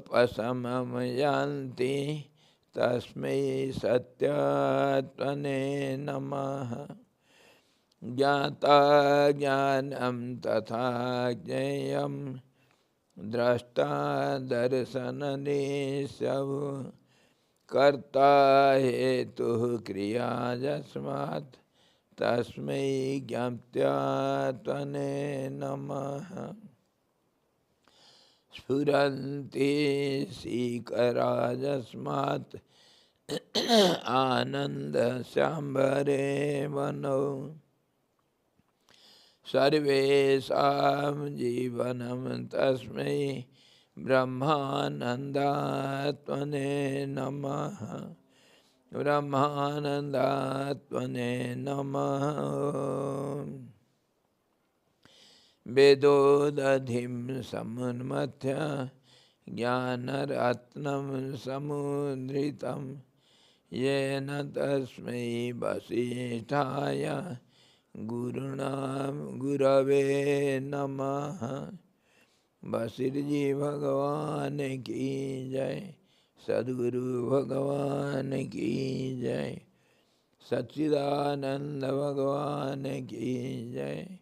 पशमं यान्ति तस्मै सत्यात्मने नमः। ज्ञाता ज्ञानं तथा ज्ञेयं द्रष्टा दर्शननिश्चयः कर्ता हेतुः क्रिया यस्मात् तस्मै ज्ञात्यात्मने नमः। स्फुरन्ति सीकरा यस्मात् आनन्दसाम्भरे वनो सर्वेषां जीवनं तस्मै ब्रह्मानन्दात्मने नमः। ब्रह्मानन्दात्मने नमः। वेदोदधिं समुन्मथ्य ज्ञानरत्नं समुद्रितं येन तस्मै वसिष्ठाय गुरवे नमः। वशिष्ठ जी भगवान की जय। सद्गुरु भगवान की जय। सच्चिदानंद भगवान की जय।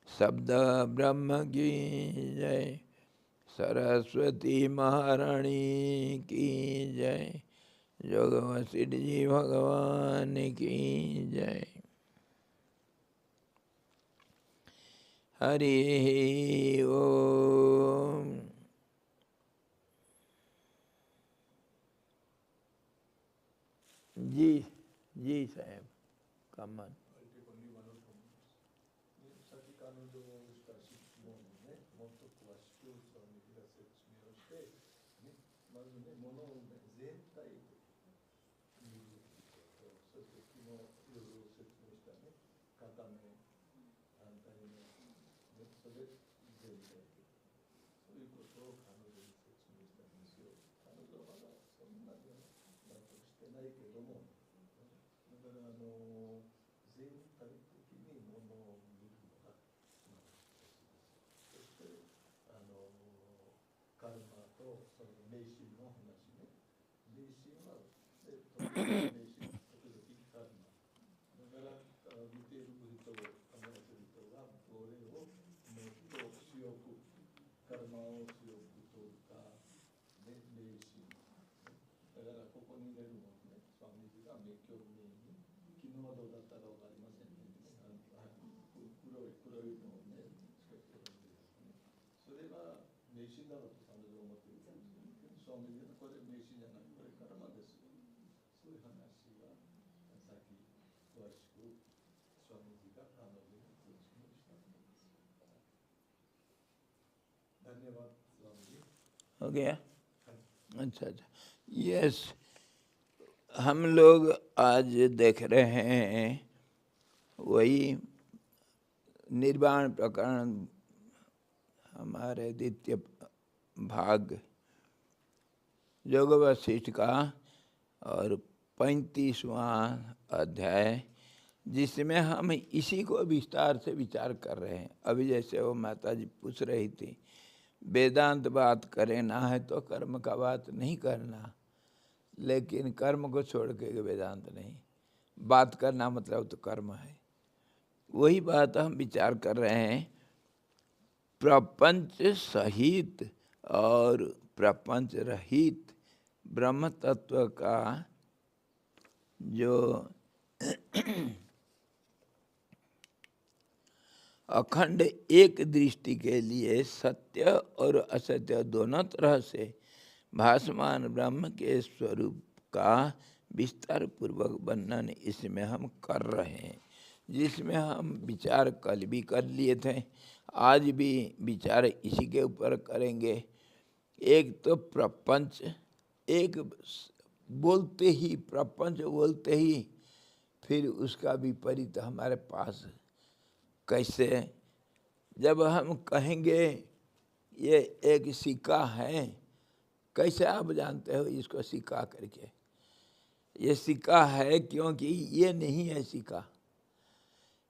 शब्द ब्रह्म की जय। सरस्वती महारानी की जय। जोग वशिष्ठ जी भगवान की जय। हरि ओम। जी जी साहब कमन। हो गया। अच्छा अच्छा। यस, हम लोग आज देख रहे हैं वही निर्वाण प्रकरण, हमारे द्वितीय भाग योग वशिष्ठ का और 35वां अध्याय, जिसमें हम इसी को विस्तार से विचार कर रहे हैं। अभी जैसे वो माता जी पूछ रही थी, वेदांत बात करना है तो कर्म का बात नहीं करना, लेकिन कर्म को छोड़ के वेदांत नहीं बात करना, मतलब तो कर्म है। वही बात हम विचार कर रहे हैं। प्रपंच सहित और प्रपंच रहित ब्रह्म तत्व का जो अखंड एक दृष्टि के लिए सत्य और असत्य दोनों तरह से भासमान ब्रह्म के स्वरूप का विस्तार पूर्वक वर्णन इसमें हम कर रहे हैं, जिसमें हम विचार कल भी कर लिए थे, आज भी विचार इसी के ऊपर करेंगे। एक तो प्रपंच, एक बोलते ही प्रपंच बोलते ही फिर उसका विपरीत हमारे पास कैसे, जब हम कहेंगे ये एक सिक्का है, कैसे आप जानते हो इसको सिक्का करके? ये सिक्का है क्योंकि ये नहीं है सिक्का,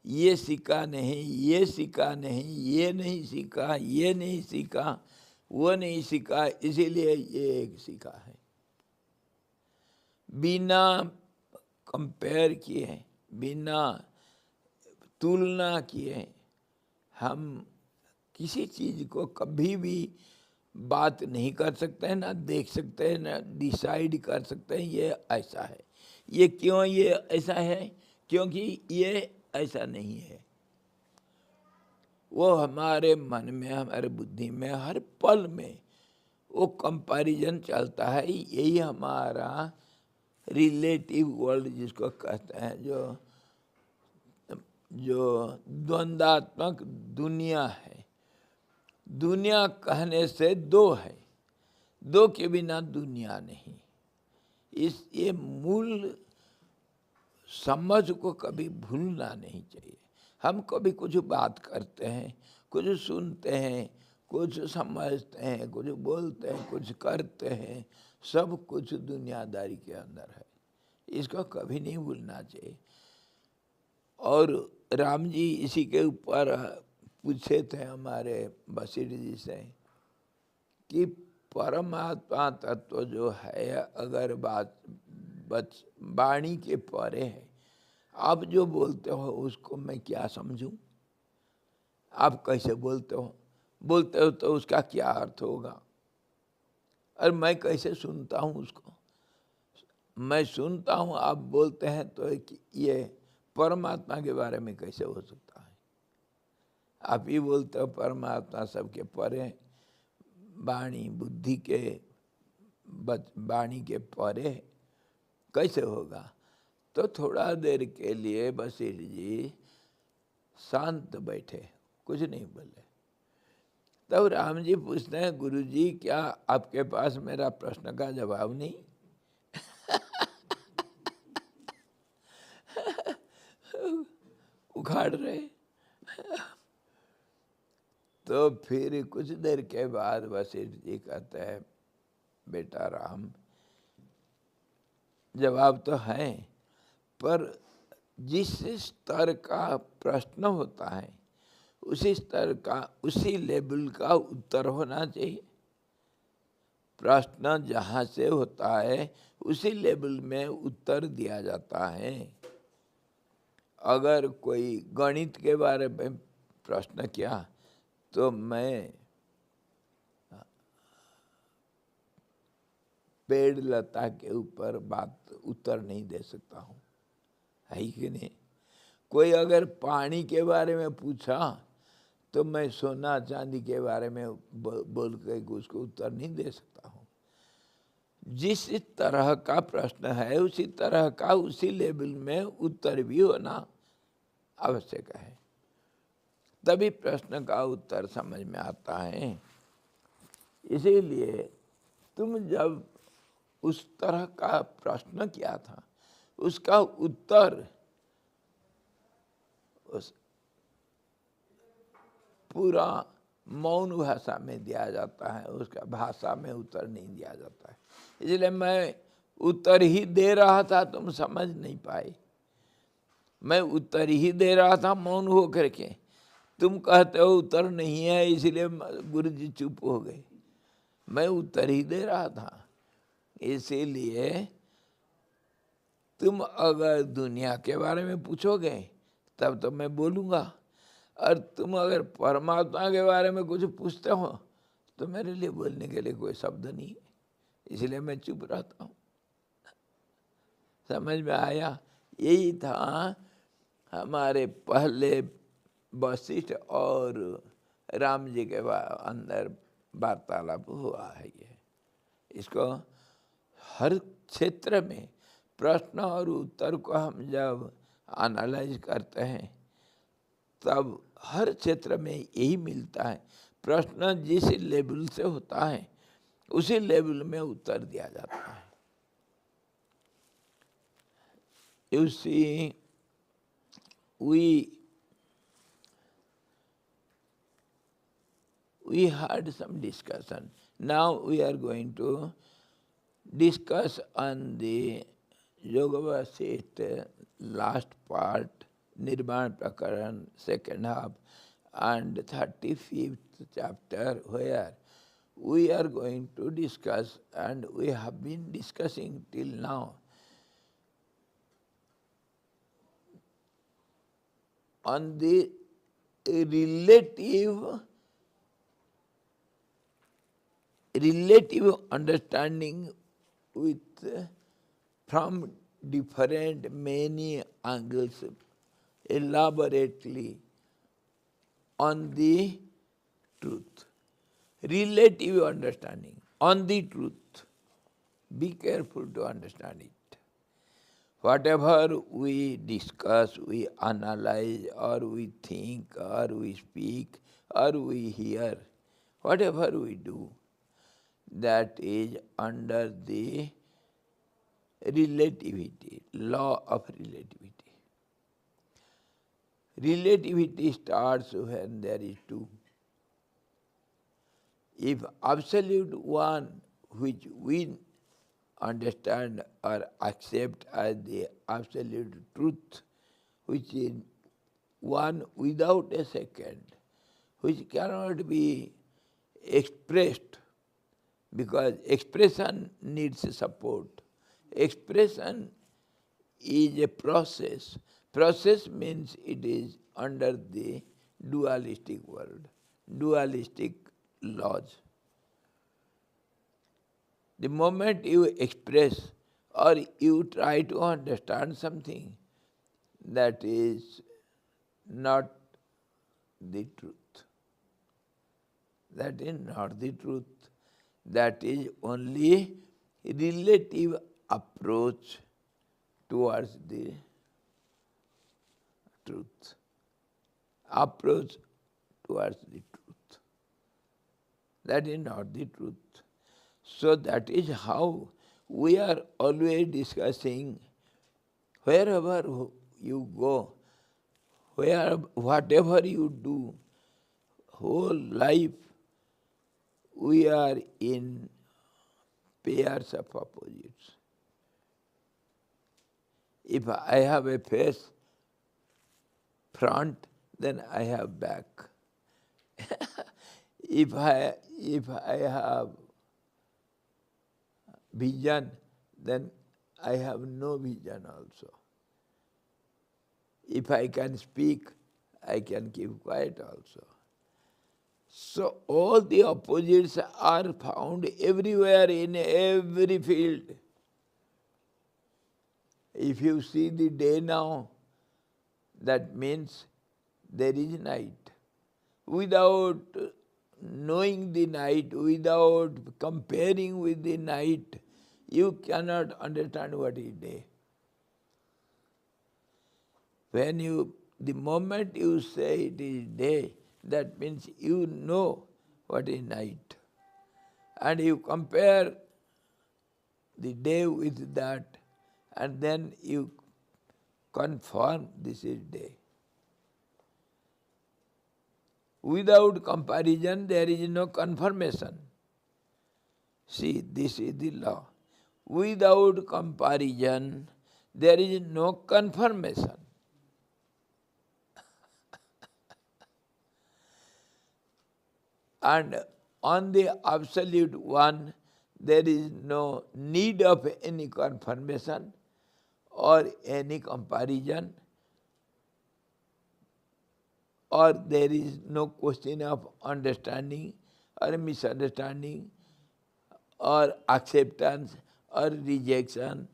ये सिक्का नहीं, ये सिक्का नहीं, ये नहीं सिक्का, ये नहीं सिक्का, वो नहीं सीखा, इसीलिए ये एक सीखा है। बिना कंपेयर किए, बिना तुलना किए हम किसी चीज़ को कभी भी बात नहीं कर सकते हैं, ना देख सकते हैं, ना डिसाइड कर सकते हैं ये ऐसा है। ये क्यों ये ऐसा है? क्योंकि ये ऐसा नहीं है। वो हमारे मन में, हमारे बुद्धि में, हर पल में वो कंपैरिजन चलता है। यही हमारा रिलेटिव वर्ल्ड जिसको कहते हैं, जो द्वंद्वात्मक दुनिया है। दुनिया कहने से दो है, दो के बिना दुनिया नहीं। ये मूल समझ को कभी भूलना नहीं चाहिए। हम कभी कुछ बात करते हैं, कुछ सुनते हैं, कुछ समझते हैं, कुछ बोलते हैं, कुछ करते हैं, सब कुछ दुनियादारी के अंदर है। इसको कभी नहीं भूलना चाहिए। और राम जी इसी के ऊपर पूछे थे हमारे वशिष्ठ जी से कि परमात्मा तत्व जो है अगर वाणी के परे है, आप जो बोलते हो उसको मैं क्या समझूं? आप कैसे बोलते हो तो उसका क्या अर्थ होगा? और मैं कैसे सुनता हूँ उसको? मैं सुनता हूँ, आप बोलते हैं, तो ये परमात्मा के बारे में कैसे हो सकता है? आप ही बोलते हो परमात्मा सबके परे, वाणी बुद्धि के, वाणी के परे, कैसे होगा? तो थोड़ा देर के लिए वशिष्ठ जी शांत बैठे, कुछ नहीं बोले। तब राम जी पूछते हैं, गुरु जी क्या आपके पास मेरा प्रश्न का जवाब नहीं? उखाड़ रहे। तो फिर कुछ देर के बाद वशिष्ठ जी कहते हैं, बेटा राम, जवाब तो है, पर जिस स्तर का प्रश्न होता है उसी स्तर का, उसी लेवल का उत्तर होना चाहिए। प्रश्न जहाँ से होता है उसी लेवल में उत्तर दिया जाता है। अगर कोई गणित के बारे में प्रश्न किया तो मैं पेड़ लता के ऊपर बात उत्तर नहीं दे सकता हूँ, है कि नहीं? कोई अगर पानी के बारे में पूछा तो मैं सोना चांदी के बारे में बोल के उसको उत्तर नहीं दे सकता हूँ। जिस तरह का प्रश्न है उसी तरह का, उसी लेवल में उत्तर भी होना आवश्यक है, तभी प्रश्न का उत्तर समझ में आता है। इसीलिए तुम जब उस तरह का प्रश्न किया था, उसका उत्तर उस पूरा मौन भाषा में दिया जाता है, उसका भाषा में उत्तर नहीं दिया जाता है। इसलिए मैं उत्तर ही दे रहा था, तुम समझ नहीं पाए। मैं उत्तर ही दे रहा था मौन हो करके, तुम कहते हो उत्तर नहीं है, इसलिए गुरु जी चुप हो गए। मैं उत्तर ही दे रहा था। इसीलिए तुम अगर दुनिया के बारे में पूछोगे तब तो मैं बोलूँगा, और तुम अगर परमात्मा के बारे में कुछ पूछते हो तो मेरे लिए बोलने के लिए कोई शब्द नहीं है, इसलिए मैं चुप रहता हूँ। समझ में आया? यही था हमारे पहले वशिष्ठ और राम जी के अंदर वार्तालाप हुआ है। ये इसको हर क्षेत्र में प्रश्न और उत्तर को हम जब एनालाइज करते हैं तब हर क्षेत्र में यही मिलता है। प्रश्न जिस लेवल से होता है उसी लेवल में उत्तर दिया जाता है। You see, we had some discussion. Now we are going to discuss on the Yoga Vasistha last part, Nirvana Prakaran, second half, and 35th chapter, where we are going to discuss, and we have been discussing till now, on the relative understanding with from different many angles elaborately on the truth. Relative understanding on the truth. Be careful to understand it. Whatever we discuss, we analyze, or we think, or we speak, or we hear, whatever we do, that is under the relativity, law of relativity. Relativity starts when there is two. If absolute one, which we understand or accept as the absolute truth, which is one without a second, which cannot be expressed, because expression needs support. Expression is a process. Process means it is under the dualistic world, dualistic laws. The moment you express or you try to understand something, that is not the truth. That is not the truth. That is only relative approach towards the truth. Approach towards the truth. That is not the truth. So that is how we are always discussing, wherever you go, whatever you do, whole life, we are in pairs of opposites. If I have a face front, then I have back. if I have vision, then I have no vision also. If I can speak, I can keep quiet also. So all the opposites are found everywhere in every field. If you see the day now, that means there is night. Without knowing the night, without comparing with the night, you cannot understand what is day. The moment you say it is day, that means you know what is night. And you compare the day with that, and then you confirm this is day. Without comparison, there is no confirmation. See, this is the law. Without comparison, there is no confirmation. And on the absolute one, there is no need of any confirmation or any comparison, or there is no question of understanding or misunderstanding or acceptance or rejection.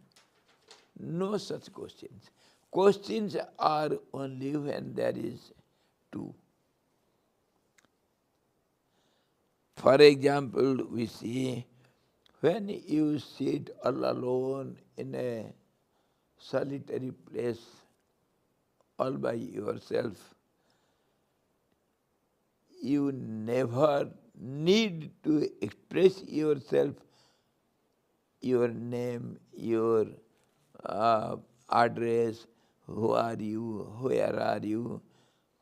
No such questions. Questions are only when there is two. For example, we see when you sit all alone in a solitary place, all by yourself, you never need to express yourself, your name, your address, who are you, where are you,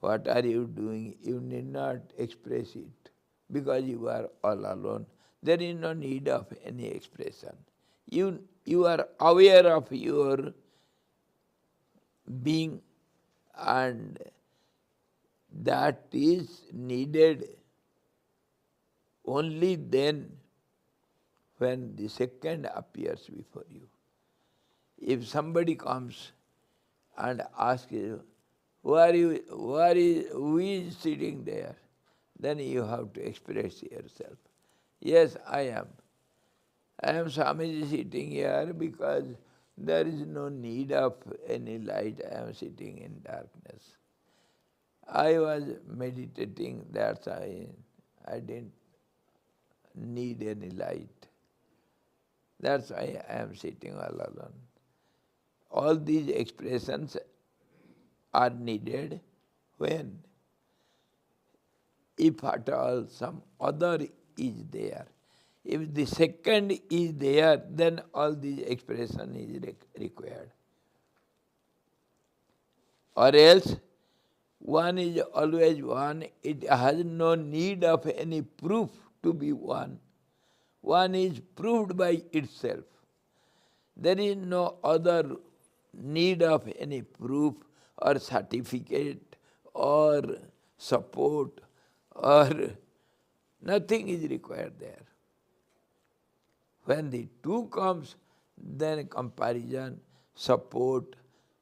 what are you doing. You need not express it because you are all alone. There is no need of any expression. You are aware of your being, and that is needed only then when the second appears before you. If somebody comes and asks you, who is sitting there? Then you have to express yourself. Yes, I am. I am Swamiji sitting here because there is no need of any light. I am sitting in darkness. I was meditating, that's why I didn't need any light. That's why I am sitting all alone. All these expressions are needed when, if at all some other is there. If the second is there, then all these expression is required. Or else, one is always one, it has no need of any proof to be one. One is proved by itself. There is no other need of any proof or certificate or support or nothing is required there. When the two comes, then comparison, support,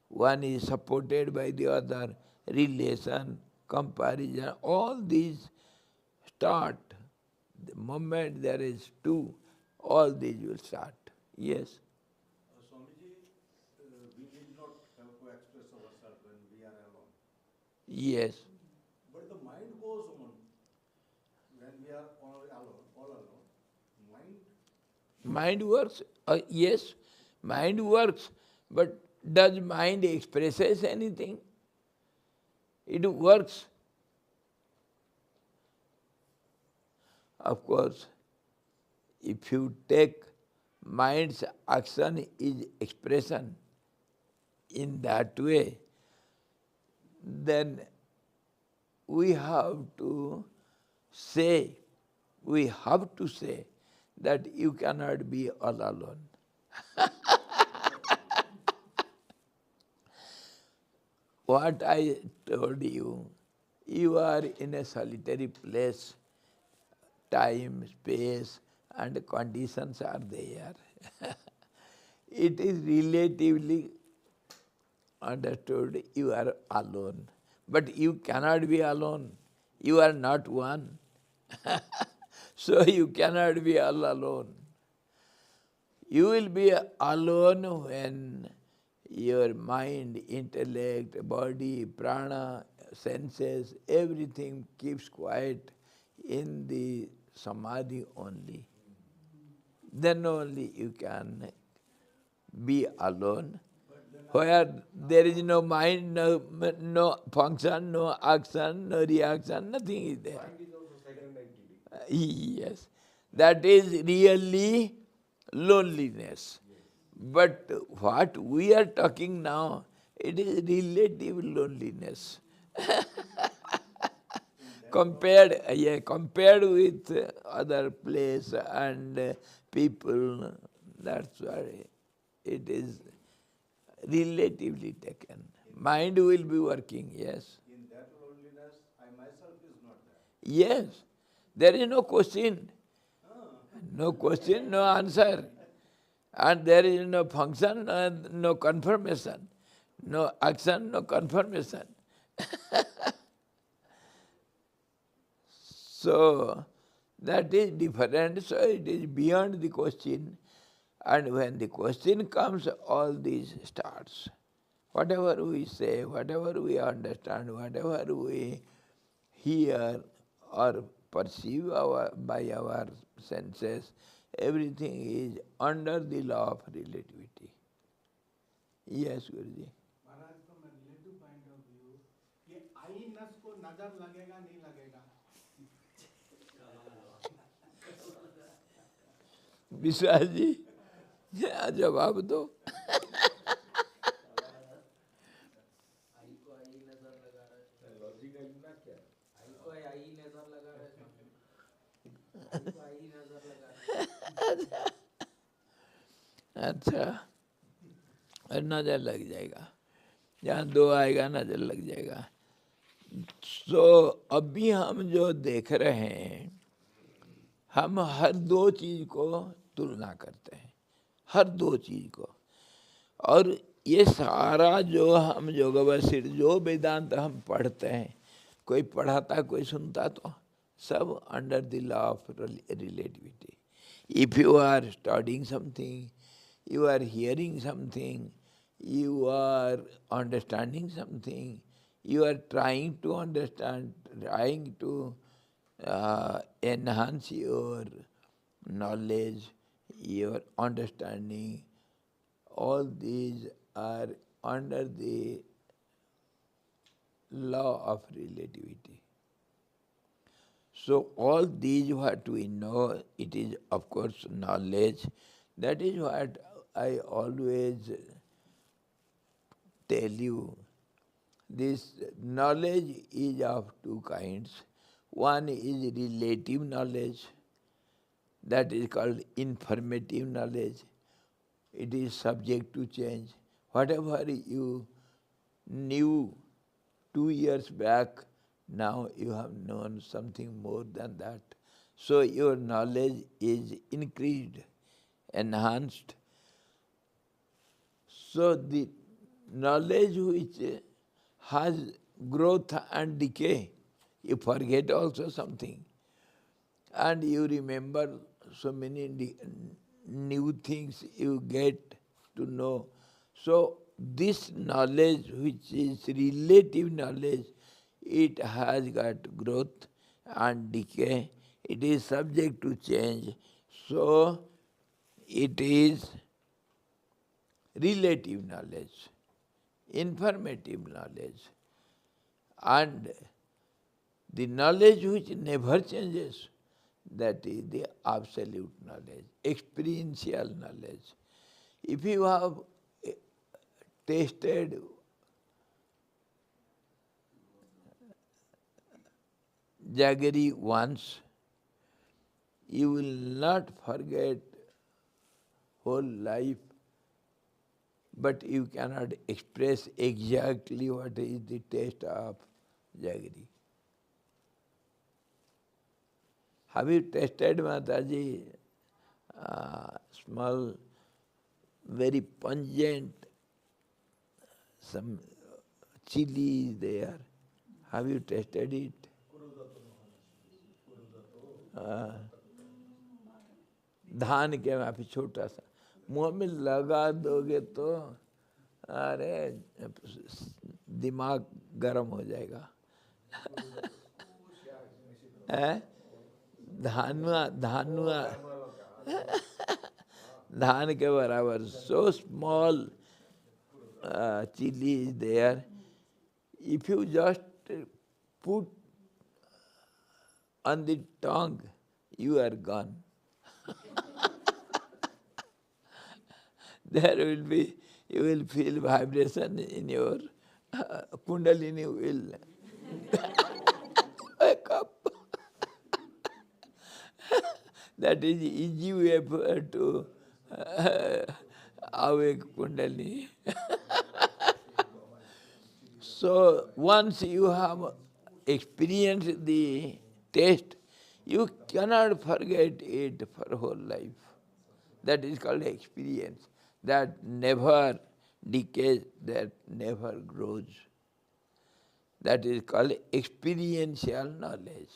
one is supported by the other, relation, comparison, all these start. The moment there is two, all these will start. Yes. Swamiji, we need not have to express ourselves when we are alone. Yes. But the mind goes on when we are all alone. Mind works, yes, mind works, but does mind expresses anything? It works. Of course, if you take mind's action is expression in that way, then we have to say that you cannot be all alone. What I told you, you are in a solitary place, time, space, and conditions are there. It is relatively understood you are alone. But you cannot be alone. You are not one. So you cannot be all alone. You will be alone when your mind, intellect, body, prana, senses, everything keeps quiet in the samadhi only. Then only you can be alone, where there is no mind, no function, no action, no reaction, nothing is there. Mind is also second entity. Yes, that is really loneliness. But what we are talking now, it is relative loneliness. Compared with other place and people, that's why it is relatively taken. Mind will be working, yes. In that loneliness, I myself is not there. Yes, there is no question. No question, no answer. And there is no function, no confirmation. No action, no confirmation. So, that is different, so it is beyond the question. And when the question comes, all this starts. Whatever we say, whatever we understand, whatever we hear or perceive by our senses, everything is under the law of relativity. Yes, Guruji. Maharaj from a relative point of view, ये आईनस को नजर लगेगा नहीं लगेगा? विश्वास जी, जवाब दो. आई को आई नजर लगा रहा है. लॉजिक का इतना क्या है? आई को आई नजर लगा रहा है. आई को आई नजर लगा रहा है. अच्छा, और नजर लग जाएगा. जहाँ दो आएगा नजर लग जाएगा. तो अभी हम जो देख रहे हैं, हम हर दो चीज को तुलना करते हैं, हर दो चीज को। और ये सारा जो हम योग वशिष्ठ जो वेदांत हम पढ़ते हैं, कोई पढ़ाता कोई सुनता, तो सब under the law of relativity. If you are studying something, you are hearing something, you are understanding something, you are trying to understand, trying to enhance your knowledge, your understanding. All these are under the law of relativity. So all these what we know, it is of course knowledge. That is what I always tell you. This knowledge is of two kinds. One is relative knowledge, that is called informative knowledge. It is subject to change. Whatever you knew 2 years back, now you have known something more than that. So your knowledge is increased, enhanced. So the knowledge which has growth and decay, you forget also something. And you remember so many new things you get to know. So this knowledge, which is relative knowledge, it has got growth and decay. It is subject to change. So it is relative knowledge, informative knowledge. And the knowledge which never changes, that is the absolute knowledge, experiential knowledge. If you have tasted jaggery once, you will not forget whole life, but you cannot express exactly what is the taste of jaggery. Have you tasted, Mataji, small, very pungent, some chili there? Have you tasted it? धान के माफी छोटा सा, मुंह में लगा दोगे तो अरे दिमाग गर्म हो जाएगा। धानुआ धानुआ धान के बराबर, so small chili is there. If you just put on the tongue, you are gone. There will be, you will feel vibration in your kundalini will wake up. That is easy way to awake kundalini. So once you have experienced the taste, you cannot forget it for whole life. That is called experience. That never decays, that never grows. That is called experiential knowledge.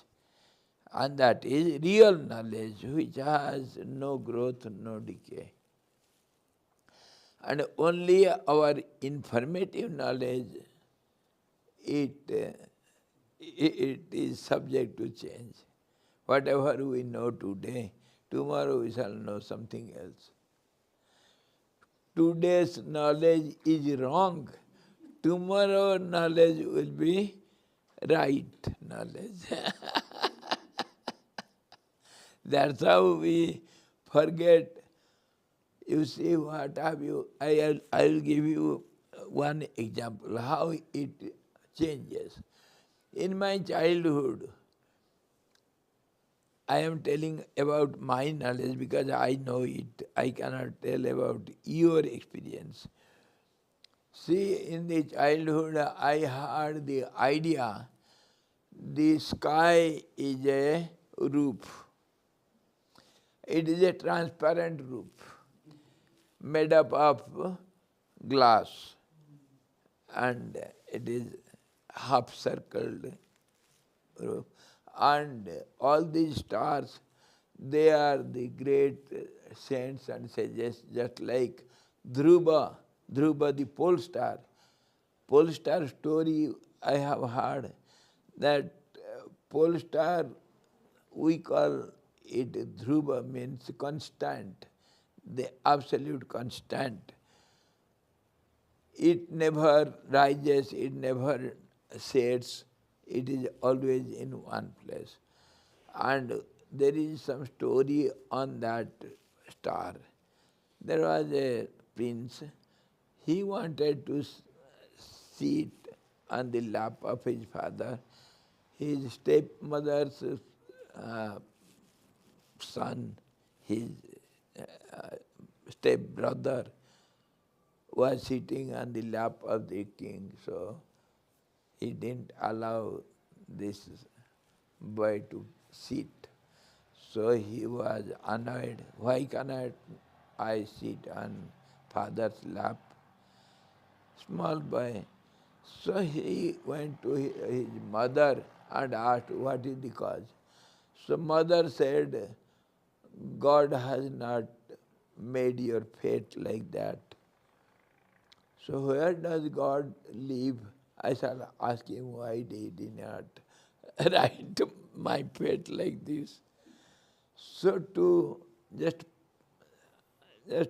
And that is real knowledge, which has no growth, no decay. And only our informative knowledge, it is subject to change. Whatever we know today, tomorrow we shall know something else. Today's knowledge is wrong. Tomorrow knowledge will be right knowledge. That's how we forget. You see, what have you? I will give you one example how it changes. In my childhood, I am telling about my knowledge because I know it. I cannot tell about your experience. See, in the childhood, I had the idea the sky is a roof. It is a transparent roof made up of glass, and it is half circled roof. And all these stars, they are the great saints and sages, just like Dhruva the pole star. Pole star story I have heard that pole star, we call it Dhruva, means constant, the absolute constant. It never rises, it never sets, it is always in one place. And there is some story on that star. There was a prince, he wanted to sit on the lap of his father. His stepmother's son, his stepbrother, was sitting on the lap of the king, so he didn't allow this boy to sit. So he was annoyed. Why cannot I sit on father's lap? Small boy. So he went to his mother and asked what is the cause. So mother said, God has not made your fate like that. So where does God live? I shall ask him why he did not write my fate like this. So to just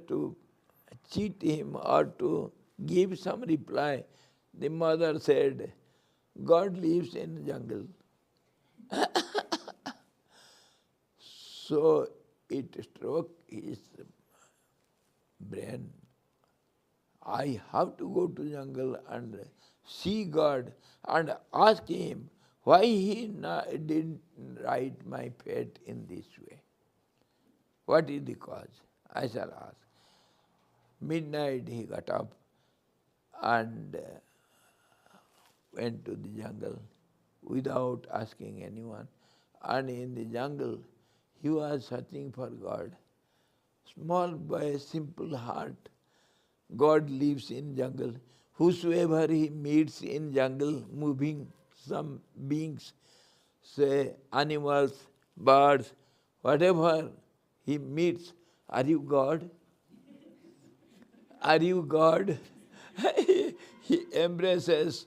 to cheat him or to give some reply, the mother said, God lives in the jungle. So it struck his brain. I have to go to jungle and see God and ask him why he didn't write my fate in this way. What is the cause? I shall ask. Midnight he got up and went to the jungle without asking anyone. And in the jungle he was searching for God. Small boy, simple heart. God lives in jungle. Whosoever he meets in jungle, moving, some beings, say animals, birds, whatever he meets, are you God? Are you God? He embraces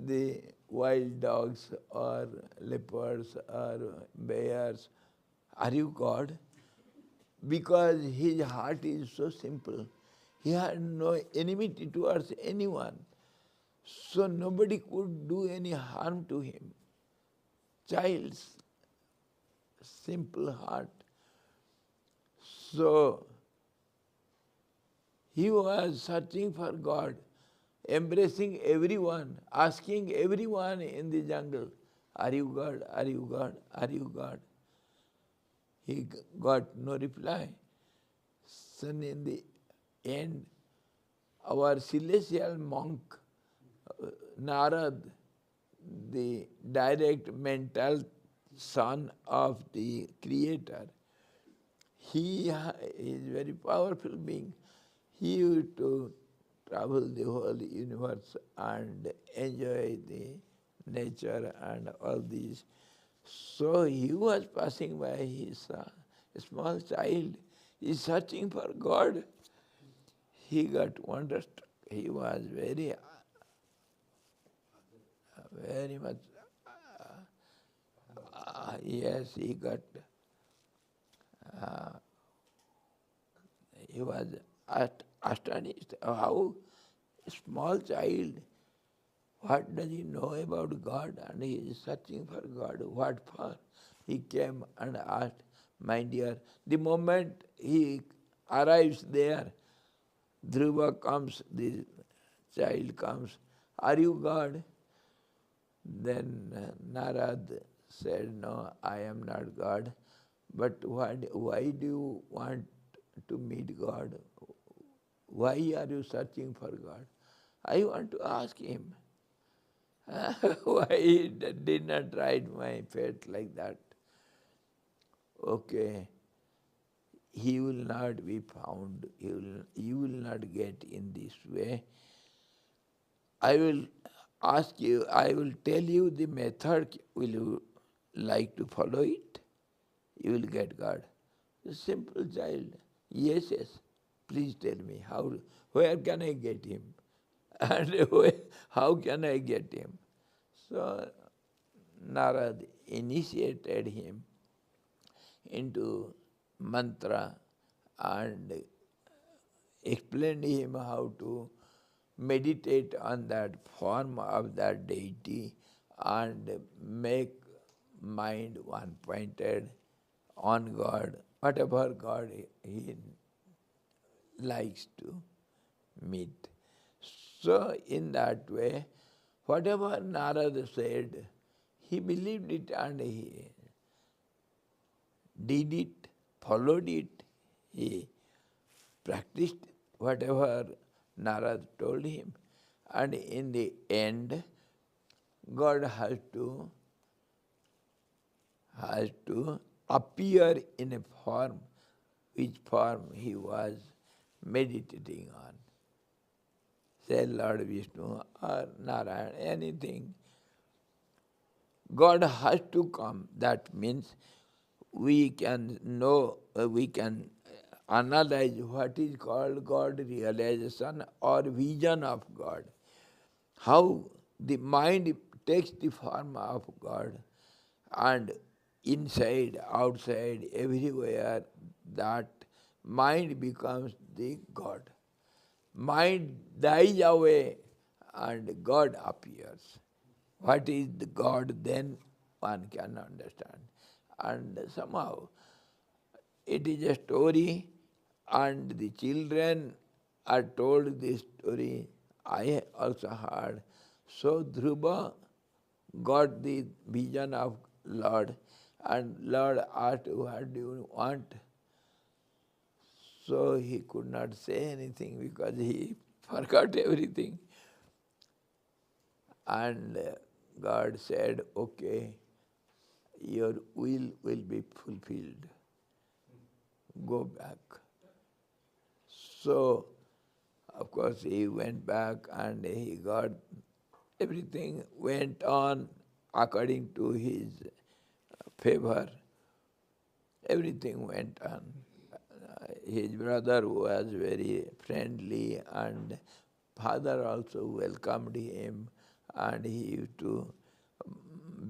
the wild dogs or leopards or bears. Are you God? Because his heart is so simple. He had no enmity towards anyone. So nobody could do any harm to him. Child's simple heart. So he was searching for God, embracing everyone, asking everyone in the jungle, are you God? Are you God? Are you God? He got no reply. So in the end, our celestial monk, Narad, the direct mental son of the Creator, he is a very powerful being. He used to travel the whole universe and enjoy the nature and all these. So he was passing by, his small child is searching for God. He got wonderstruck. He was very much, yes, he was astonished how small child, what does he know about God, and he is searching for God. What for? He came and asked, my dear, the moment he arrives there, Dhruva comes, the child comes, are you God? Then Narad said, no, I am not God. But why do you want to meet God? Why are you searching for God? I want to ask him. Why he did not write my fate like that? Okay. he will not be found, you will not get in this way. I will ask you, I will tell you the method, will you like to follow it? You will get God. A simple child. Yes, yes. Please tell me, where can I get him? And how can I get him? So Narad initiated him into mantra and explained him how to meditate on that form of that deity and make mind one pointed on God, whatever God he likes to meet. So in that way, whatever Narada said, he believed it and he did it, followed it, he practiced whatever Narada told him. And in the end, God has to appear in a form, which form he was meditating on. Say Lord Vishnu or Narayana, anything. God has to come. That means we can know, we can analyze what is called God realization or vision of God. How the mind takes the form of God, and inside, outside, everywhere, that mind becomes the God. Mind dies away and God appears. What is the God then? One can understand. And somehow it is a story, and the children are told this story. I also heard. So Dhruva got the vision of Lord, and Lord asked, what do you want? So he could not say anything because he forgot everything. And God said, okay, your will be fulfilled. Go back. So, of course, he went back and he got, everything went on according to his favor. Everything went on. His brother was very friendly, and father also welcomed him, and he used to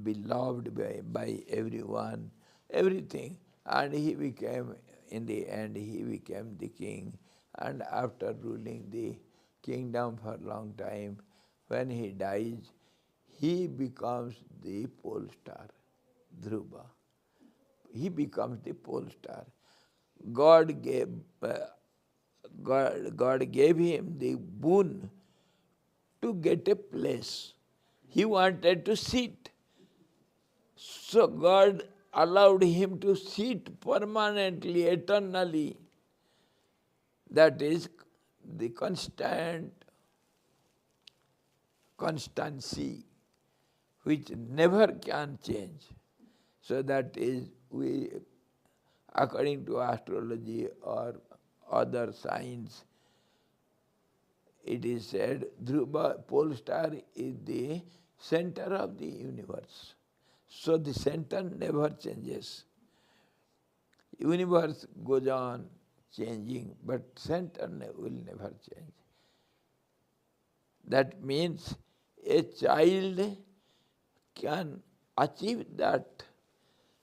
be loved by everyone, everything. And he became, in the end, he became the king. And after ruling the kingdom for a long time, when he dies, he becomes the pole star, Dhruva. He becomes the pole star. God gave, God gave him the boon to get a place. He wanted to sit. So God allowed him to sit permanently, eternally. That is the constancy, which never can change. So that is, we, according to astrology or other science, it is said Dhruva pole star is the center of the universe. So the center never changes. Universe goes on changing, but center will never change. That means a child can achieve that.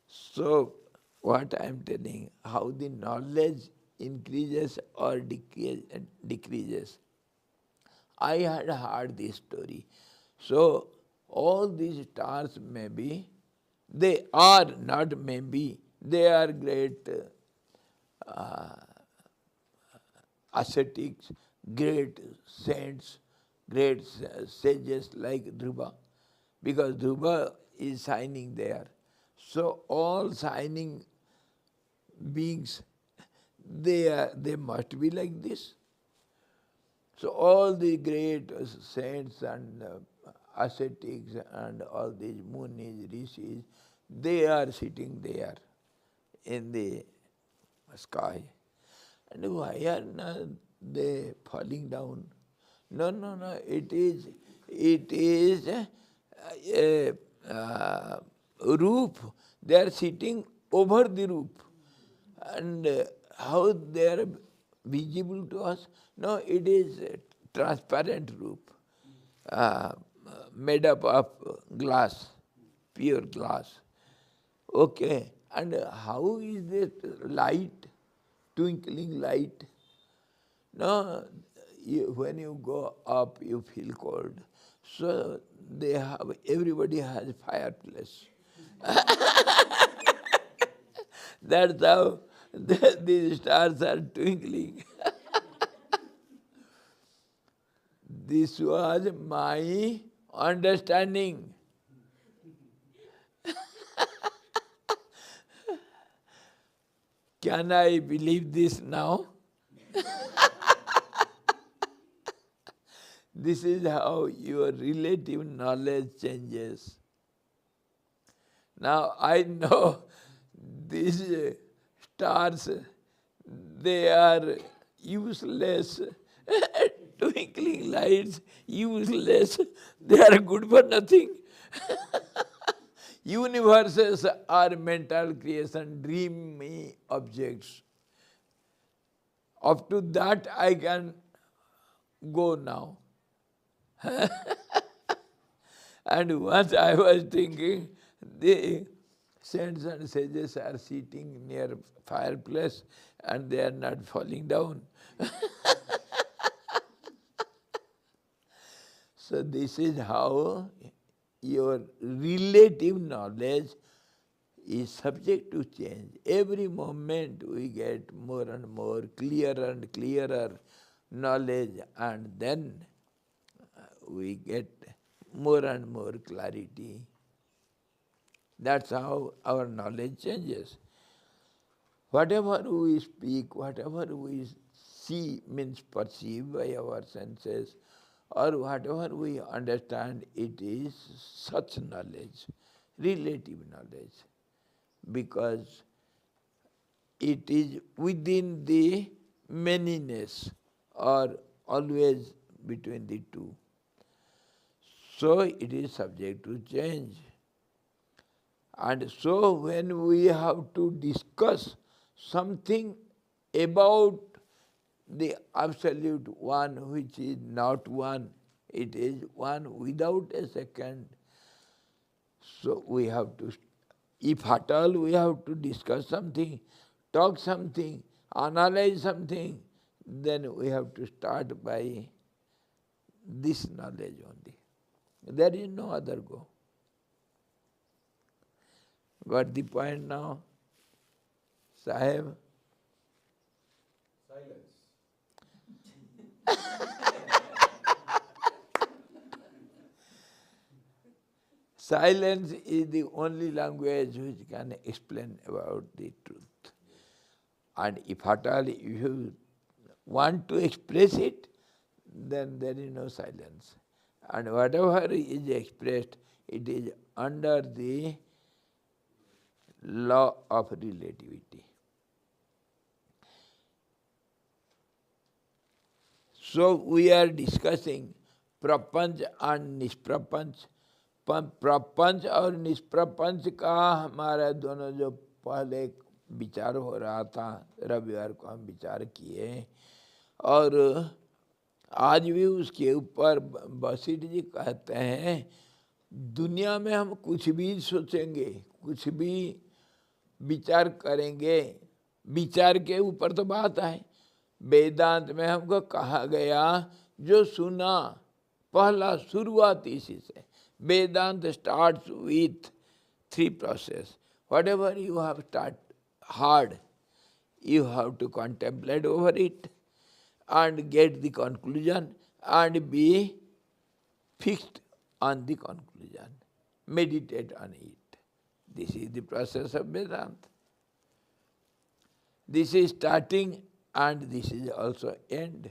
So what I am telling, how the knowledge increases or decreases. I had heard this story. So all these stars they are not maybe, they are great ascetics, great saints, great sages like Dhruva, because Dhruva is shining there. So all shining beings, they must be like this. So all the great saints and ascetics and all these munis, rishis, they are sitting there in the sky. And why are not they falling down? No, no, no. It is a roof. They are sitting over the roof. And how they are visible to us? No, it is a transparent roof, uh, made up of glass, pure glass. Okay, and how is that light, twinkling light? No, when you go up, you feel cold. So everybody has fireplace. That's how these stars are twinkling. This was my understanding. Can I believe this now? This is how your relative knowledge changes. Now I know these stars, they are useless. Twinkling lights, useless. They are good for nothing. Universes are mental creation, dreamy objects. Up to that I can go now. And once I was thinking, the saints and sages are sitting near fireplace and they are not falling down. So this is how your relative knowledge is subject to change. Every moment we get more and more clearer and clearer knowledge, and then we get more and more clarity. That's how our knowledge changes. Whatever we speak, whatever we see, means perceive by our senses, or whatever we understand, it is such knowledge, relative knowledge, because it is within the manyness or always between the two. So it is subject to change. And so when we have to discuss something about the absolute one, which is not one, it is one without a second. So we have to, if at all we have to discuss something, talk something, analyze something, then we have to start by this knowledge only. There is no other go. Got the point now, Sahib? Silence. Silence is the only language which can explain about the truth. And if at all you want to express it, then there is no silence. And whatever is expressed, it is under the law of relativity. So we are discussing prapanch and nisprapanch. प्रपंच और निष्प्रपंच का हमारा दोनों जो पहले विचार हो रहा था, रविवार को हम विचार किए, और आज भी उसके ऊपर वशिष्ठ जी कहते हैं, दुनिया में हम कुछ भी सोचेंगे, कुछ भी विचार करेंगे, विचार के ऊपर तो बात है। वेदांत में हमको कहा गया, जो सुना पहला शुरुआत इसी से। Vedanta starts with three processes. Whatever you have heard, you have to contemplate over it and get the conclusion and be fixed on the conclusion. Meditate on it. This is the process of Vedanta. This is starting and this is also end.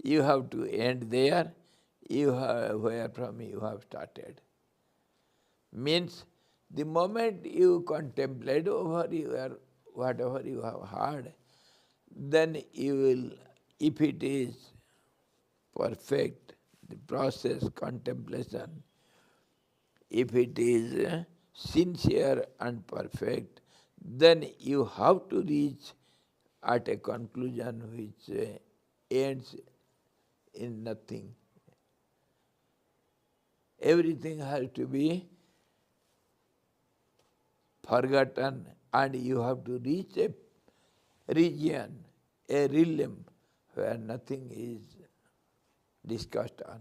You have to end there. Where from you have started. Means The moment you contemplate over your whatever you have heard, then you will, if it is perfect, the process, contemplation, if it is sincere and perfect, then you have to reach at a conclusion which ends in nothing. Everything has to be forgotten, and you have to reach a region, a realm where nothing is discussed on.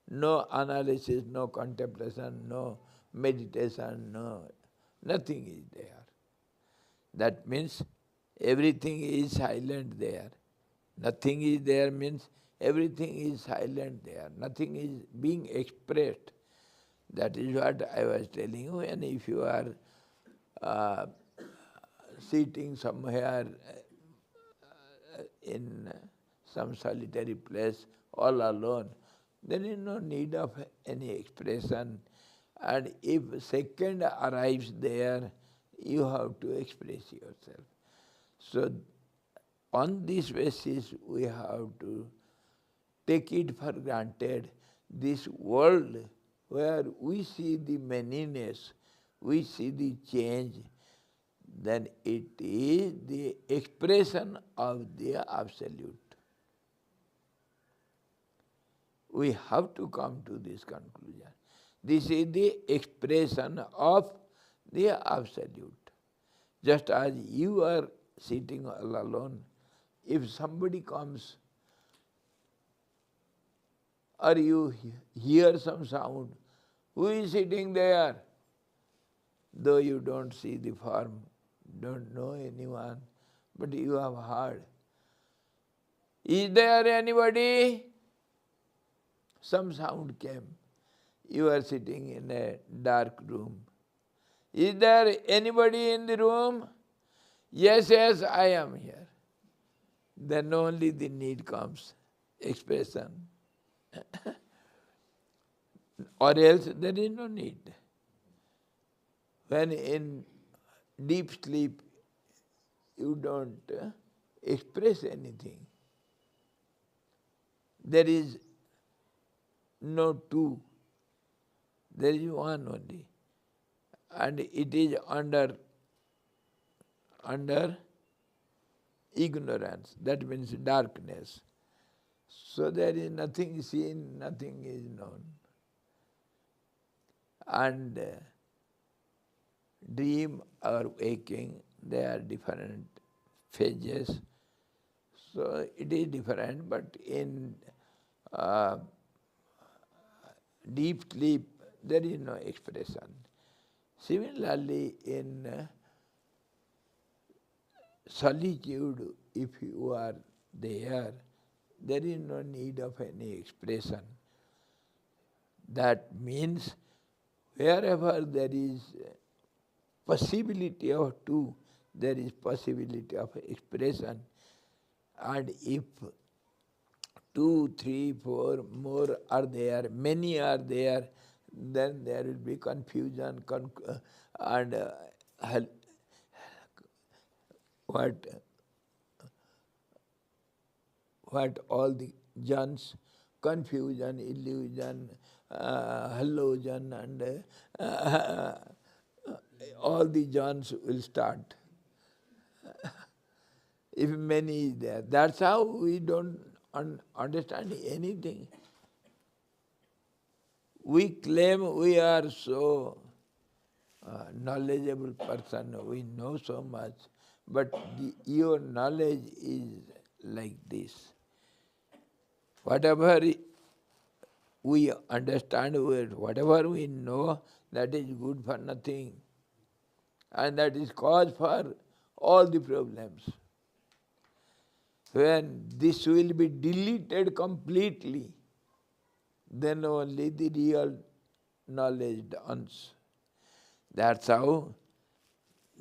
No analysis, no contemplation, no meditation, nothing is there. That means everything is silent there. Nothing is there means everything is silent there. Nothing is being expressed. That is what I was telling you. And if you are sitting somewhere in some solitary place all alone, there is no need of any expression. And if second arrives there, you have to express yourself. So on this basis, we have to take it for granted. This world where we see the manyness, we see the change, then it is the expression of the Absolute. We have to come to this conclusion. This is the expression of the Absolute. Just as you are sitting all alone, if somebody comes or you hear some sound, who is sitting there? Though you don't see the form, don't know anyone, but you have heard. Is there anybody? Some sound came. You are sitting in a dark room. Is there anybody in the room? Yes, yes, I am here. Then only the need comes, expression. Or else there is no need. When in deep sleep, you don't express anything. There is no two. There is one only. And it is under ignorance. That means darkness. So there is nothing seen, nothing is known. And dream or waking, they are different phases. So it is different, but in deep sleep, there is no expression. Similarly, in solitude, if you are there is no need of any expression. That means wherever there is possibility of two, there is possibility of expression. And if 2, 3, 4 more are there, many are there, then there will be confusion and what all the jans, confusion, illusion, hallusion, and all the jans will start. If many is there, that's how we don't understand anything. We claim we are so knowledgeable person, we know so much, but your knowledge is like this. Whatever we understand, whatever we know, that is good for nothing. And that is cause for all the problems. When this will be deleted completely, then only the real knowledge dawns. That's how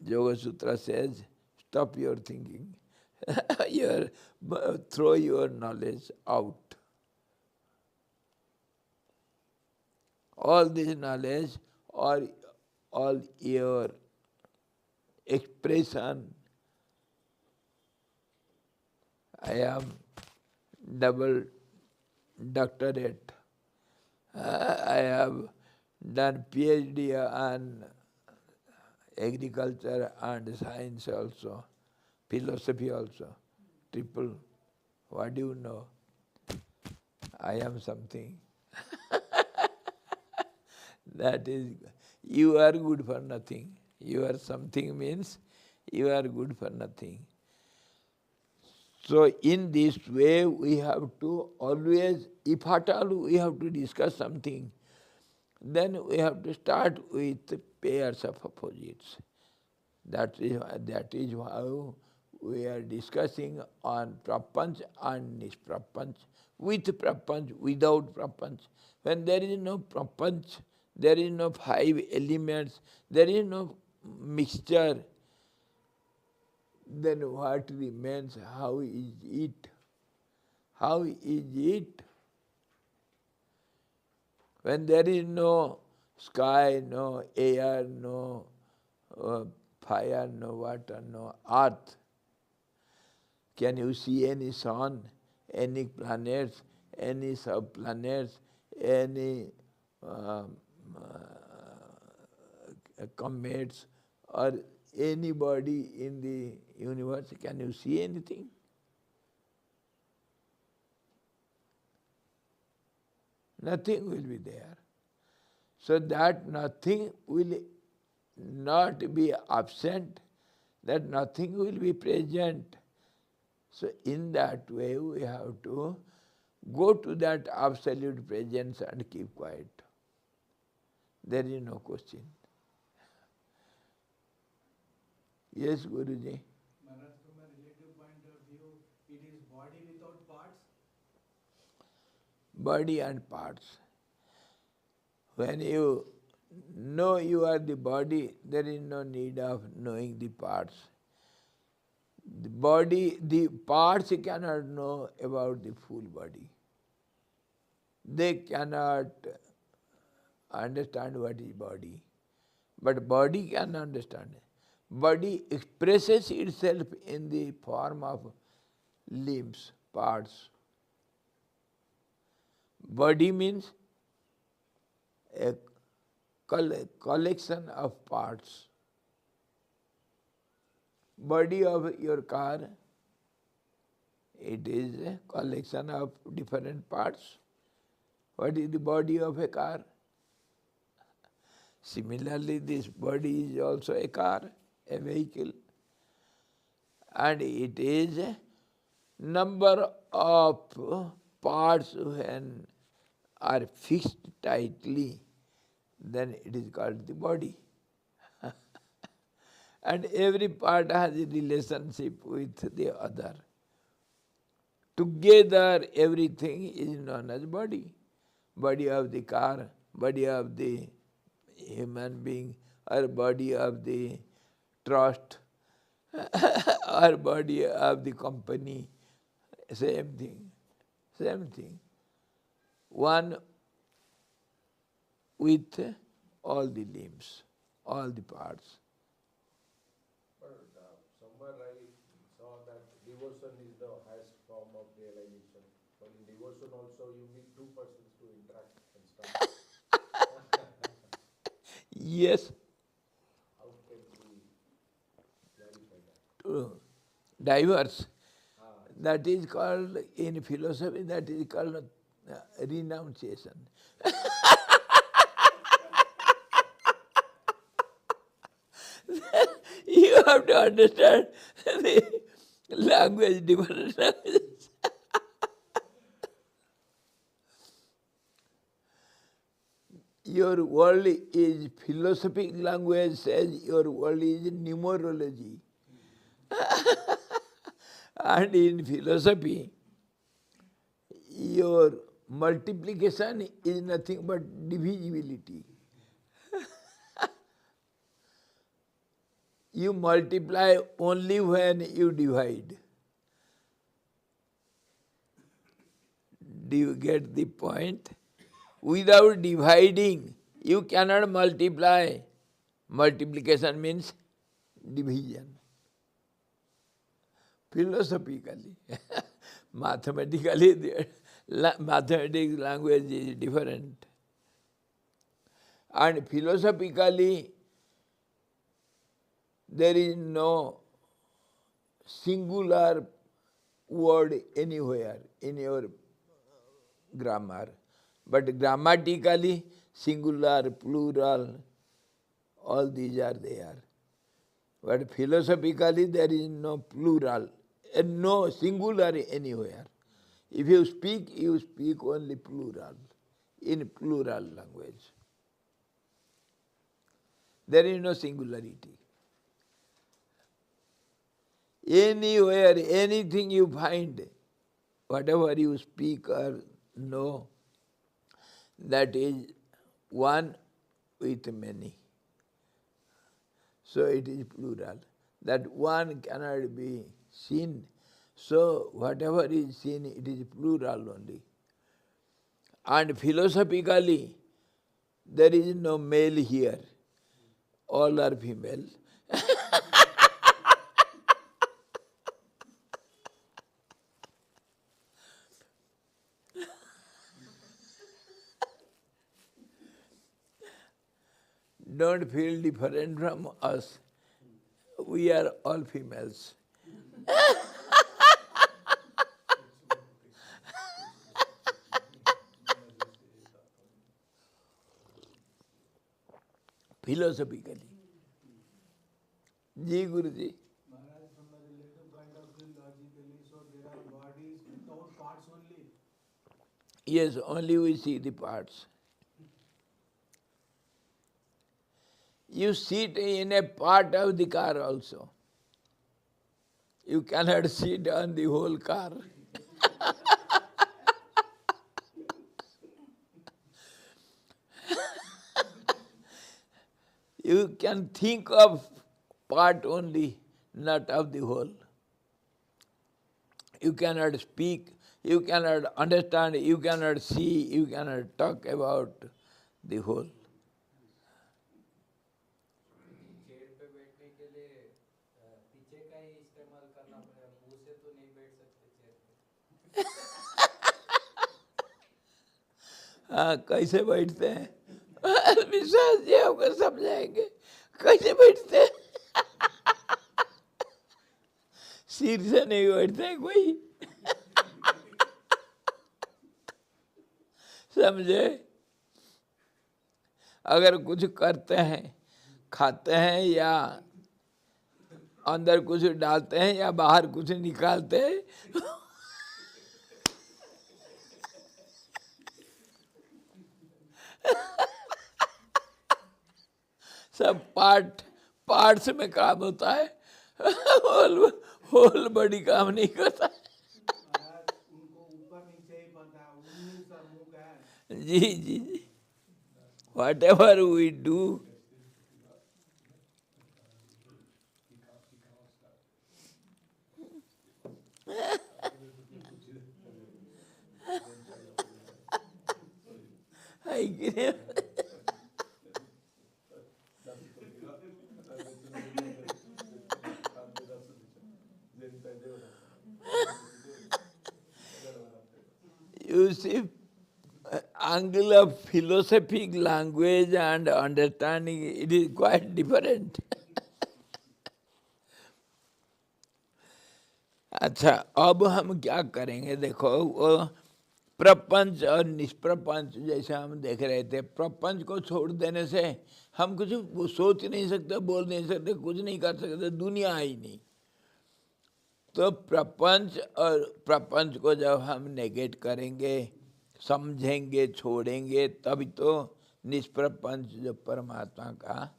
Yoga Sutra says, stop your thinking. Throw your knowledge out. All this knowledge or all your expression. I am double doctorate. I have done PhD on agriculture and science also, philosophy also, triple. What do you know? I am something. That is, you are good for nothing. You are something means you are good for nothing. So in this way we have to always, if at all we have to discuss something, then we have to start with pairs of opposites. That is how we are discussing on prapanch and nisprapanch, with prapanch, without prapanch. When there is no prapanch, there is no five elements, there is no mixture, then what remains? How is it? How is it? When there is no sky, no air, no fire, no water, no earth, can you see any sun, any planets, any sub-planets, any comets, or anybody in the universe? Can you see anything? Nothing will be there. So that nothing will not be absent, that nothing will be present. So in that way we have to go to that absolute presence and keep quiet. There is no question. Yes, Guruji. Maharaj, from a relative point of view, it is body without parts. Body and parts. When you know you are the body, there is no need of knowing the parts. The body, the parts cannot know about the full body. They cannot understand what is body. But body can understand. Body expresses itself in the form of limbs, parts. Body means a collection of parts. Body of your car, it is a collection of different parts. What is the body of a car? Similarly, this body is also a car, a vehicle. And it is a number of parts when are fixed tightly, then it is called the body. And every part has a relationship with the other. Together everything is known as body. Body of the car, body of the human being, or body of the trust, or body of the company. Same thing. Same thing. One with all the limbs, all the parts. But somewhere I saw that devotion is the highest form of realization. But in devotion also you need two persons to interact and stuff. Yes. How can we clarify that? True. Diverse. That is called, in philosophy, that is called renunciation. You have to understand the language, different languages. Your world is philosophic language, says your world is numerology. And in philosophy, your multiplication is nothing but divisibility. You multiply only when you divide. Do you get the point? Without dividing, you cannot multiply. Multiplication means division. Philosophically, mathematically, mathematics language is different. And philosophically, there is no singular word anywhere in your grammar. But grammatically, singular, plural, all these are there. But philosophically, there is no plural, and no singular anywhere. If you speak only plural, in plural language. There is no singularity. Anywhere, anything you find, whatever you speak or know, that is one with many. So it is plural. That one cannot be seen. So whatever is seen, it is plural only. And philosophically, there is no male here. All are female. Don't feel different from us. We are all females. Philosophically. Ji Guruji. Maharaj, from a relative point of view, logically, so there are bodies without parts only. Yes, only we see the parts. You sit in a part of the car also. You cannot sit on the whole car. You can think of part only, not of the whole. You cannot speak, you cannot understand, you cannot see, you cannot talk about the whole. Chair पे बैठने के लिए पीछे का ही इस्तेमाल करना पड़ेगा, मुंह से तो नहीं बैठ सकते चेयर पे। हाँ, कैसे बैठते हैं? विश्वास जी होकर समझाएंगे कैसे बैठते हैं। सिर से नहीं बैठते हैं कोई। समझे? अगर कुछ करते हैं, खाते हैं या अंदर कुछ डालते हैं या बाहर कुछ निकालते हैं, सब पार्ट्स में काम होता है। होल बॉडी काम नहीं करता। महाराज, उनको ऊपर नीचे ही पता है, उन्नीस और मुख है। जी जी जी, whatever we do, I give. You see, angle of philosophic language and understanding, it is quite different. अच्छा, अब हम क्या करेंगे? देखो, वो प्रपंच और निष्प्रपंच जैसे हम देख रहे थे, प्रपंच को छोड़ देने से हम कुछ सोच नहीं सकते, बोल नहीं सकते, कुछ नहीं कर सकते, दुनिया ही नहीं। तो प्रपंच और प्रपंच को जब हम नेगेट करेंगे, समझेंगे, छोड़ेंगे, तभी तो निष्प्रपंच जो परमात्मा का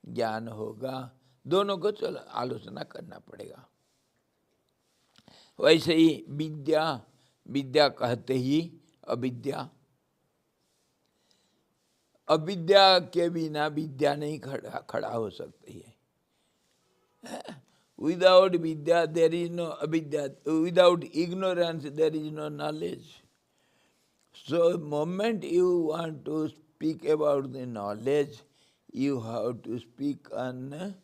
ज्ञान होगा। दोनों को चलो आलोचना करना पड़ेगा। वैसे ही विद्या, विद्या कहते ही अविद्या, अविद्या के बिना विद्या नहीं खड़ा हो सकती है। Without vidya, there is no avidya. Without ignorance, there is no knowledge. So, the moment you want to speak about the knowledge, you have to speak on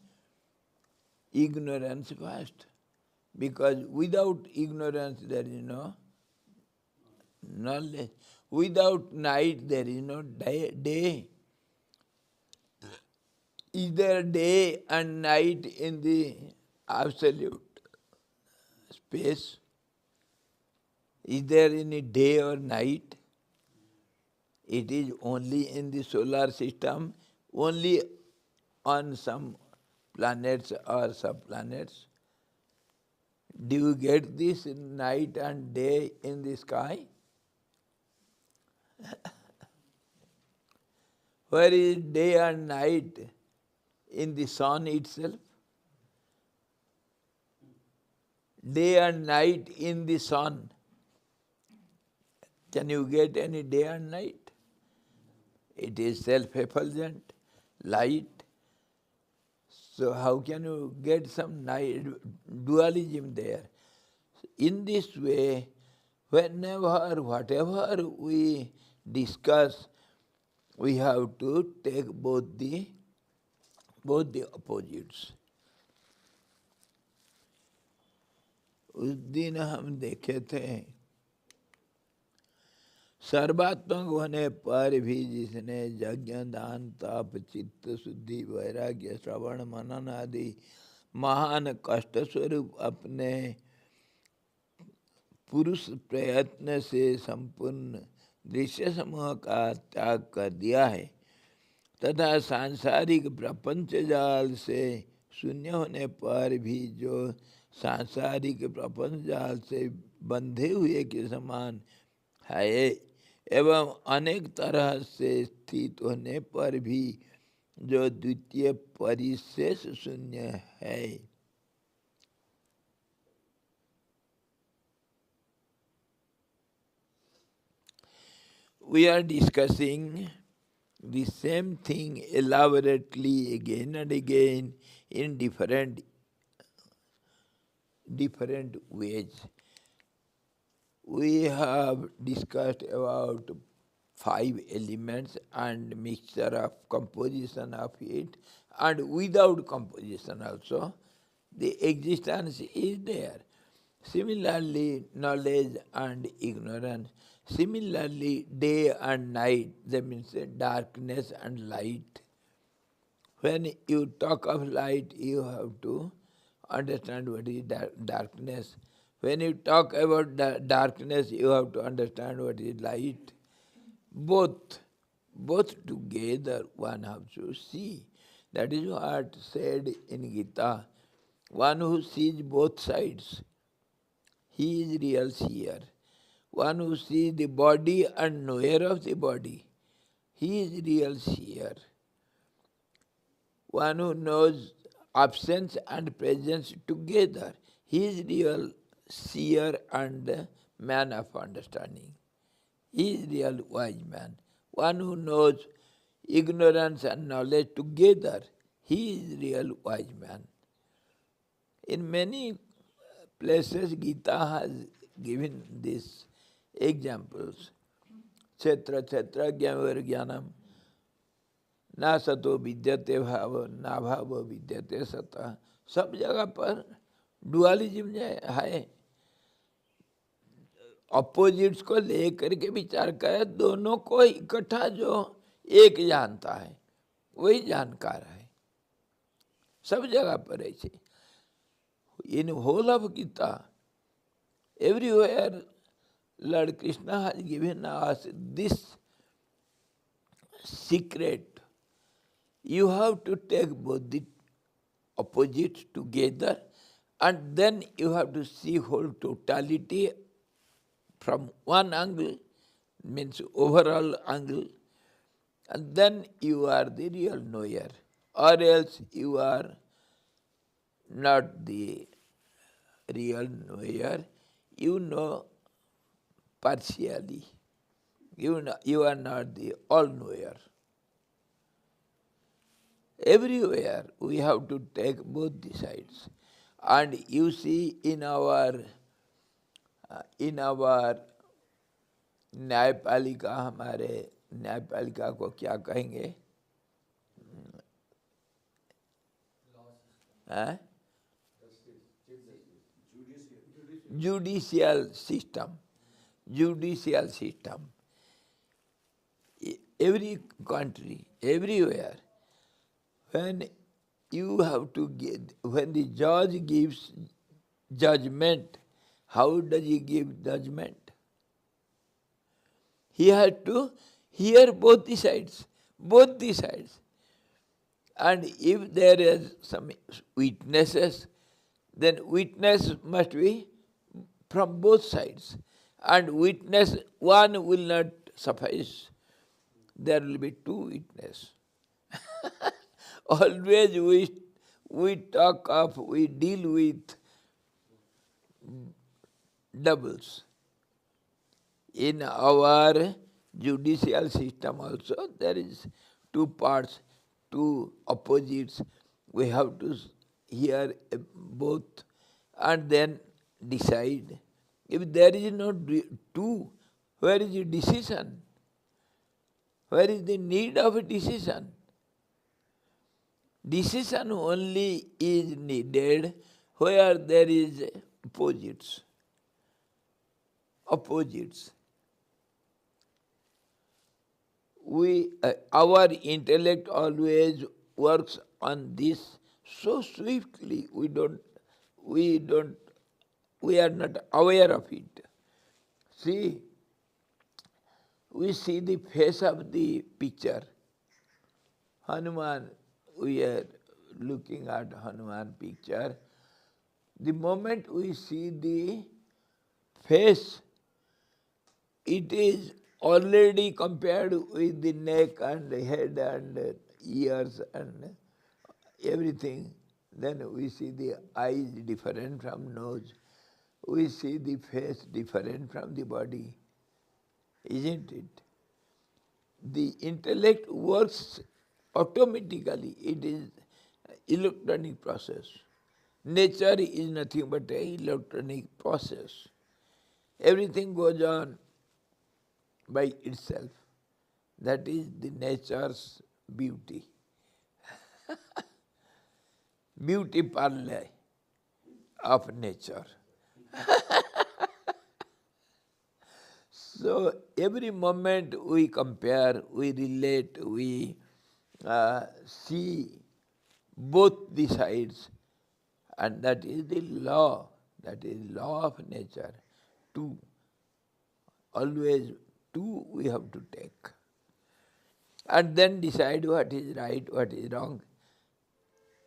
ignorance first. Because without ignorance there is no knowledge. Without night there is no day. Is there day and night in the absolute space? Is there any day or night? It is only in the solar system, only on some planets or subplanets. Do you get this night and day in the sky? Where is day and night? In the sun itself? Day and night in the sun. Can you get any day and night? It is self-effulgent light. So how can you get some night dualism there? In this way, whenever, whatever we discuss, we have to take both the opposites. उस दिन हम देखे थे सर्वात्मक होने पर भी जिसने यज्ञ दान तप चित्त शुद्धि वैराग्य श्रवण मनन आदि महान कष्ट स्वरूप अपने पुरुष प्रयत्न से संपूर्ण दृश्य समूह का त्याग कर दिया है तथा सांसारिक प्रपंच जाल से शून्य होने पर भी जो सांसारिक प्रपंच जाल से बंधे हुए के समान है एवं अनेक तरह से स्थित होने पर भी जो द्वितीय परिशेष शून्य है। We are discussing the same thing elaborately again and again in different ways. We have discussed about 5 elements and mixture of composition of it, and without composition also, the existence is there. Similarly, knowledge and ignorance. Similarly, day and night, that means darkness and light. When you talk of light, you have to understand what is darkness. When you talk about darkness, you have to understand what is light. Both together one has to see. That is what said in Gita. One who sees both sides, he is real seer. One who sees the body and knower of the body, he is real seer. One who knows absence and presence together, he is real seer and man of understanding. He is real wise man. One who knows ignorance and knowledge together, he is real wise man. In many places, Gita has given these examples. Kshetra kshetrajñam jnanam na sato vidyate bhava na bhava vidyate sata. सब जगह पर dualism है. Opposites को लेकर के विचार करे, दोनों को इकट्ठा जो एक जानता है वही जानकार है. सब जगह पर ऐसे. In whole of Gita, everywhere Lord Krishna has given us this secret. You have to take both the opposites together and then you have to see whole totality from one angle, means overall angle, and then you are the real knower, or else you are not the real knower, you know partially. You are not the all-knower. Everywhere we have to take both the sides. And you see in our न्यायपालिका, हमारे न्यायपालिका को क्या कहेंगे, Huh? Judicial. Judicial system. Judicial system. Every country, everywhere, when you have to get, when the judge gives judgment, how does he give judgment? He had to hear both the sides, both the sides. And if there is some witnesses, then witness must be from both sides. And witness one will not suffice. There will be two witnesses. Always we talk of, we deal with doubles. In our judicial system also, there is two parts, two opposites. We have to hear both and then decide. If there is no two, where is the decision? Where is the need of a decision? Decision only is needed where there is opposites. Opposites. Our intellect always works on this so swiftly. We are not aware of it. See, we see the face of the picture. Hanuman, we are looking at Hanuman picture. The moment we see the face, it is already compared with the neck and head and ears and everything. Then we see the eyes different from nose. We see the face different from the body. Isn't it? The intellect works automatically. It is electronic process. Nature is nothing but an electronic process. Everything goes on by itself. That is the nature's beauty. Beauty parlor of nature. So every moment we compare, we relate, we see both the sides, and that is the law. That is law of nature. Two. Always two we have to take. And then decide what is right, what is wrong.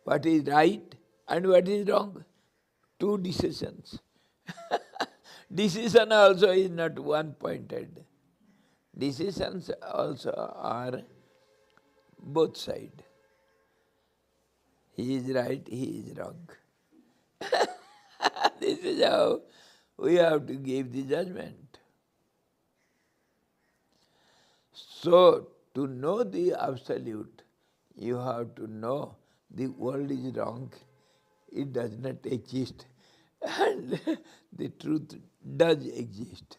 What is right and what is wrong. Two decisions. Decision also is not one-pointed. Decisions also are both sides. He is right, he is wrong. This is how we have to give the judgment. So, to know the absolute, you have to know the world is wrong. It does not exist. And the truth does exist.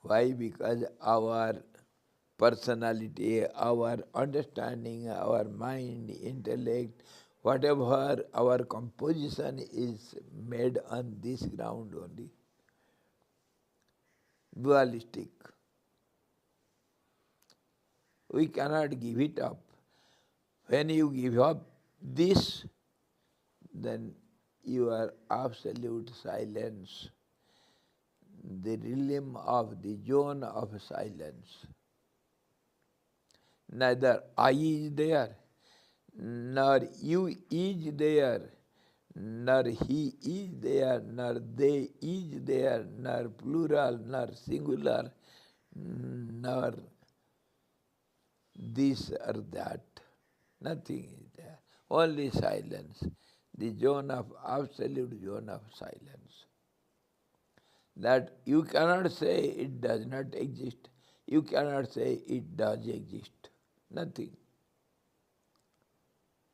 Why? Because our personality, our understanding, our mind, intellect, whatever our composition is made on this ground only. Dualistic. We cannot give it up. When you give up this, then you are absolute silence, the realm of the zone of silence. Neither I is there, nor you is there, nor he is there, nor they is there, nor plural, nor singular, nor this or that. Nothing is there. Only silence. The zone of absolute zone of silence. That you cannot say it does not exist. You cannot say it does exist. Nothing.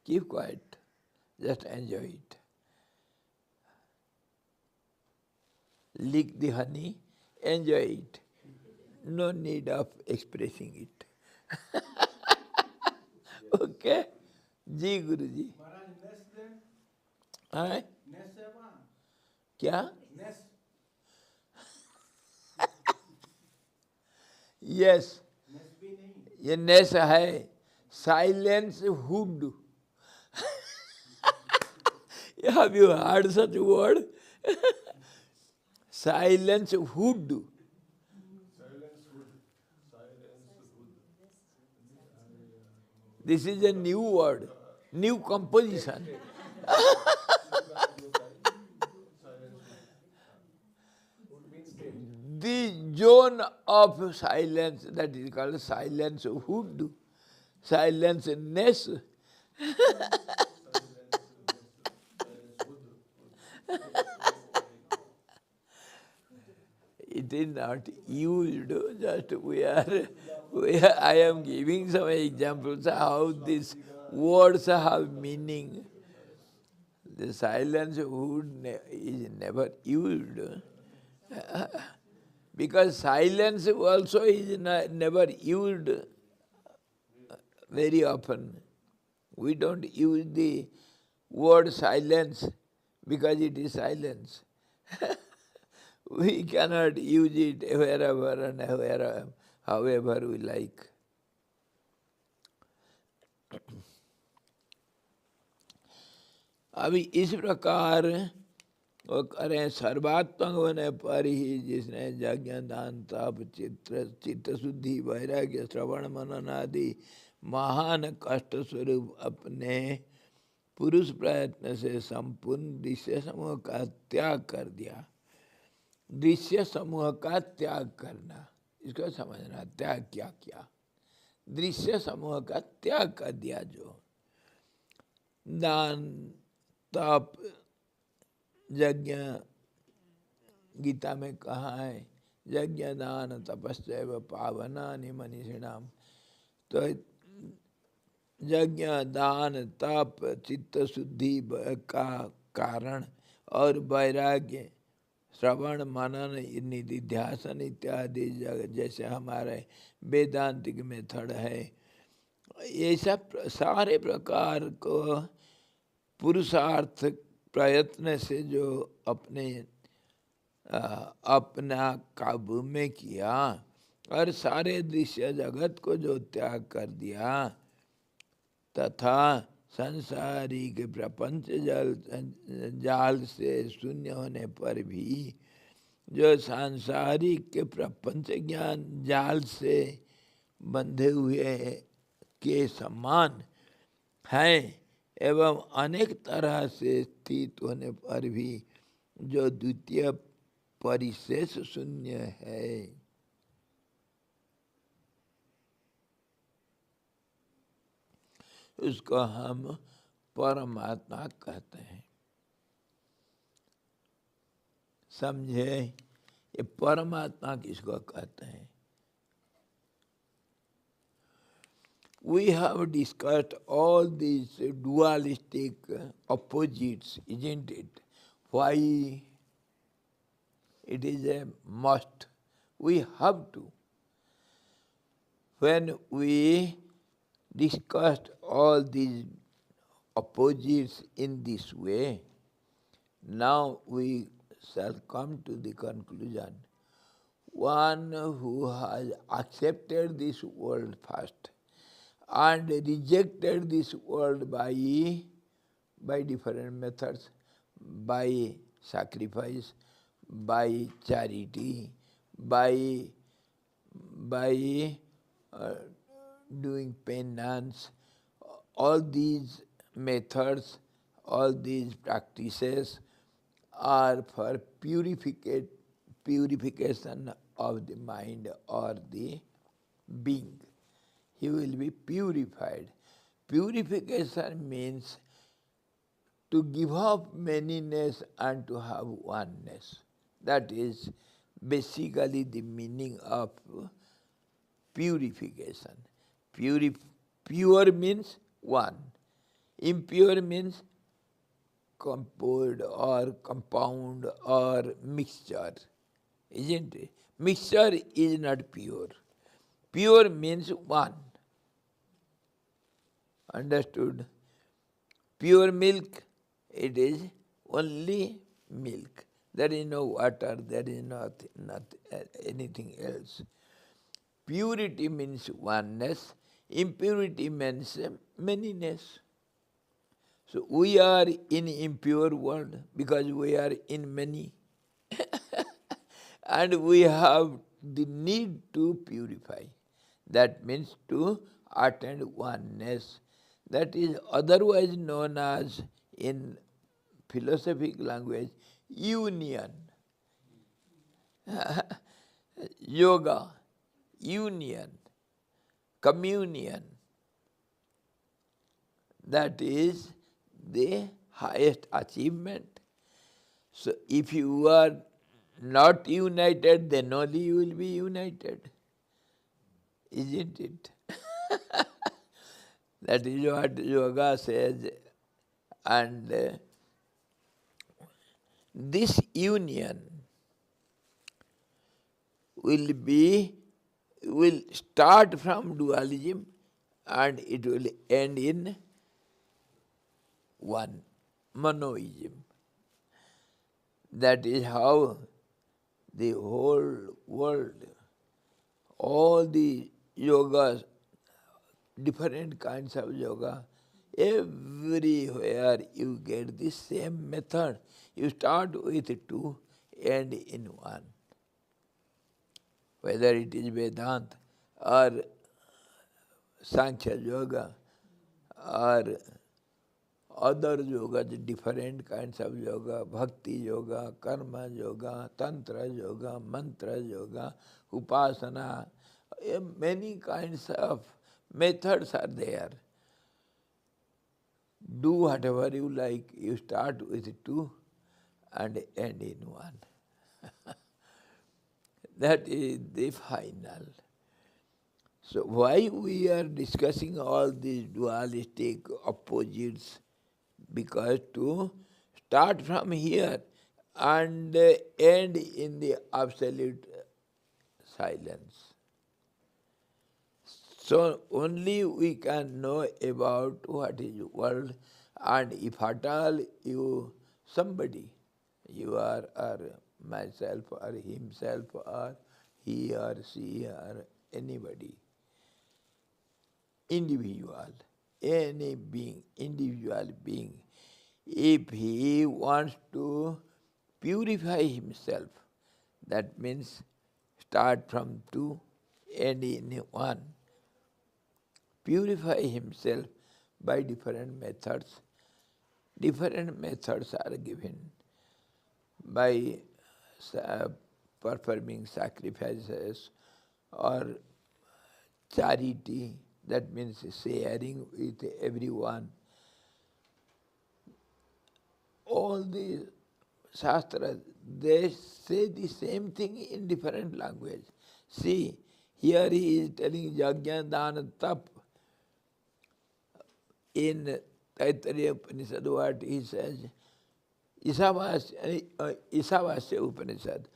Keep quiet. Just enjoy it. Lick the honey, enjoy it. No need of expressing it. Okay? Ji Guruji. महाराज है नेस है वहाँ, क्या? नेस yes, नेस भी नहीं। ये नेस है, silence hood. Have you heard such word? Silence hood. Silence hood. Silence hood. This is a new word, new composition. Would means dead. The zone of silence, that is called silence hood, silence ness. It is not used, just I am giving some examples how these words have meaning. The silence hood is never used. Because silence also is never used very often. We don't use the word silence because it is silence. We cannot use it wherever and wherever, however we like. अभी इस प्रकार वो करें सर्वात्मक होने पर ही जिसने यज्ञ दान तप चित्त शुद्धि वैराग्य श्रवण मनन आदि महान कष्ट स्वरूप अपने पुरुष प्रयत्न से संपूर्ण दृश्य समूह का त्याग कर दिया. दृश्य समूह का त्याग करना, इसको समझना. त्याग क्या किया? दृश्य समूह का त्याग कर दिया. जो दान तप यज्ञ, गीता में कहा है यज्ञ दान तपस्या पावनानि मनीषिणाम. तो यज्ञ दान तप चित्त शुद्धि का कारण और वैराग्य श्रवण मनन निधिध्यासन इत्यादि जैसे हमारे वेदांतिक मेथड है, ये सब सारे प्रकार को पुरुषार्थ प्रयत्न से जो अपना काबू में किया और सारे दृश्य जगत को जो त्याग कर दिया, तथा सांसारिक प्रपंच जाल से शून्य होने पर भी जो सांसारिक के प्रपंच ज्ञान जाल से बंधे हुए के समान हैं एवं अनेक तरह से स्थित होने पर भी जो द्वितीय परिशेष शून्य है, उसको हम परमात्मा कहते हैं. समझे? ये परमात्मा किसको कहते हैं? We have discussed all these dualistic opposites, isn't it? Why it is a must? We have to. When we discussed all these opposites in this way, now we shall come to the conclusion. One who has accepted this world first and rejected this world by different methods, by sacrifice, by charity, by doing penance, all these methods, all these practices are for purification of the mind or the being. He will be purified. Purification means to give up manyness and to have oneness. That is basically the meaning of purification. Pure means one. Impure means composed or compound or mixture. Isn't it? Mixture is not pure. Pure means one. Understood? Pure milk, it is only milk. There is no water, there is nothing, anything else. Purity means oneness, impurity means manyness. So we are in impure world because we are in many. And we have the need to purify. That means to attain oneness. That is otherwise known as, in philosophic language, union. Yoga, union, communion. That is the highest achievement. So if you are not united, then only you will be united. Isn't it? That is what yoga says. And this union will start from dualism and it will end in one, monoism. That is how the whole world, all the yogas, different kinds of yoga, everywhere you get the same method. You start with two, end in one. Whether it is Vedanta or Sankhya yoga or other yogas, different kinds of yoga, bhakti yoga, karma yoga, tantra yoga, mantra yoga, upasana, many kinds of methods are there. Do whatever you like. You start with two and end in one. That is the final. So why we are discussing all these dualistic opposites? Because to start from here and end in the absolute silence. So only we can know about what is world, and if at all you, somebody, you are or myself or himself or he or she or anybody, individual, any being, individual being, if he wants to purify himself, that means start from two, end in one. Purify himself by different methods. Different methods are given by performing sacrifices or charity, that means sharing with everyone. All the Shastras, they say the same thing in different language. See, here he is telling Yajna, Dana, Tap. In Taittiriya Upanishad, what he says, Isavasya Upanishad,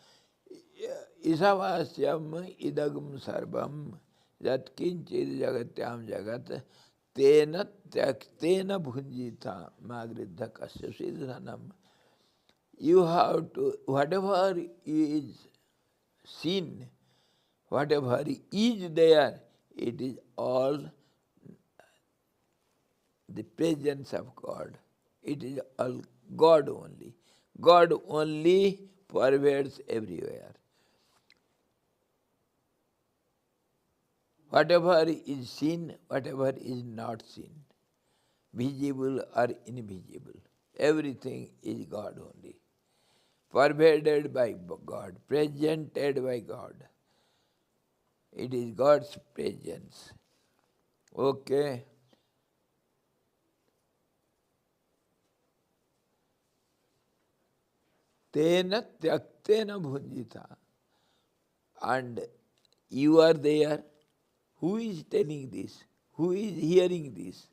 Isavasyam idagam sarvam yat kinchid jagatyam jagat tena tyaktena bhunjita magriddha kasya siddhanam. You have to, whatever is seen, whatever is there, it is all the presence of God. It is all God only. God only pervades everywhere. Whatever is seen, whatever is not seen, visible or invisible, everything is God only. Pervaded by God, presented by God. It is God's presence. Okay. Tena tyaktena bhunjita. And you are there. Who is telling this? Who is hearing this?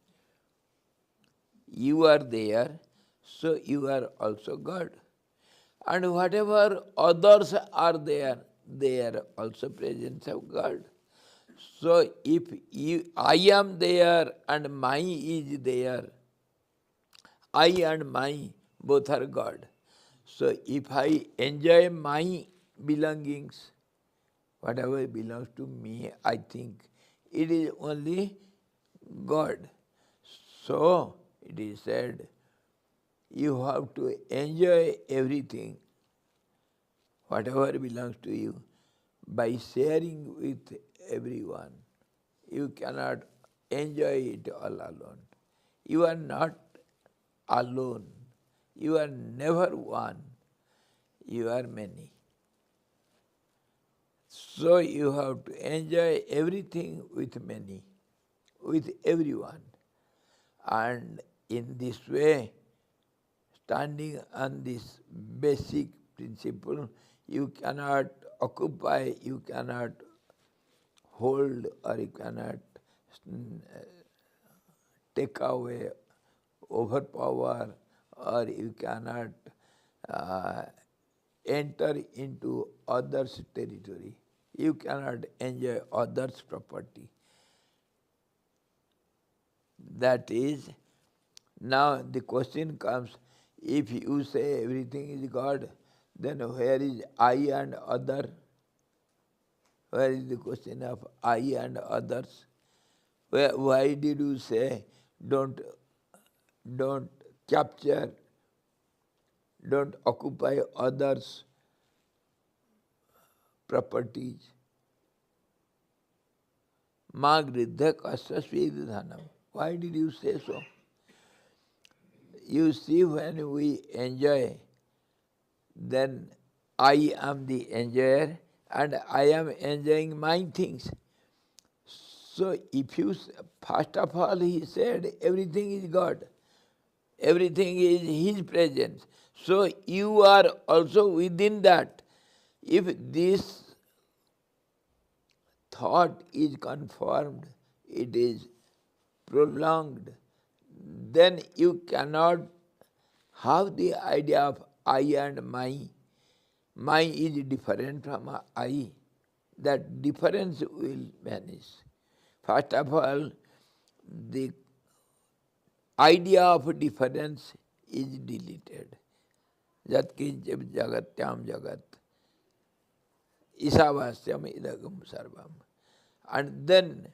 You are there, so you are also God. And whatever others are there, they are also presence of God. So if I am there and my is there, I and my, both are God. So if I enjoy my belongings, whatever belongs to me, I think it is only God. So it is said, you have to enjoy everything, whatever belongs to you, by sharing with everyone. You cannot enjoy it all alone. You are not alone. You are never one. You are many. So you have to enjoy everything with many, with everyone. And in this way, standing on this basic principle, you cannot occupy, you cannot hold, or you cannot take away, overpower, or you cannot uh, enter into others' territory. You cannot enjoy others' property. That is, now the question comes, if you say everything is God, then where is I and other? Where is the question of I and others? Why did you say don't capture, don't occupy others' properties? Ma gridha kasasvedhanam. Why did you say so? You see, when we enjoy, then I am the enjoyer and I am enjoying my things. So if you, first of all he said everything is God, everything is his presence. So you are also within that. If this thought is confirmed, it is prolonged, then you cannot have the idea of I and my. My is different from I. That difference will vanish. First of all, the idea of difference is deleted. Jat kinchip jagatyam jagat. Isavasyam idagam sarvam. And then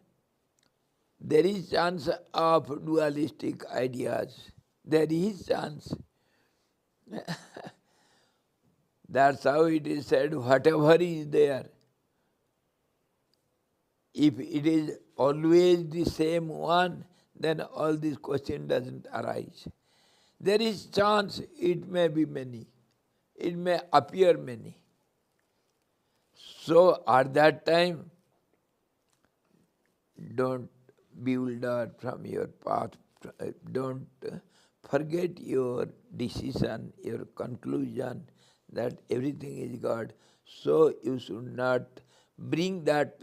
there is chance of dualistic ideas. There is chance. That's how it is said, whatever is there. If it is always the same one, then all this question doesn't arise. There is chance it may be many. It may appear many. So at that time, don't bewilder from your path. Don't forget your decision, your conclusion that everything is God. So you should not bring that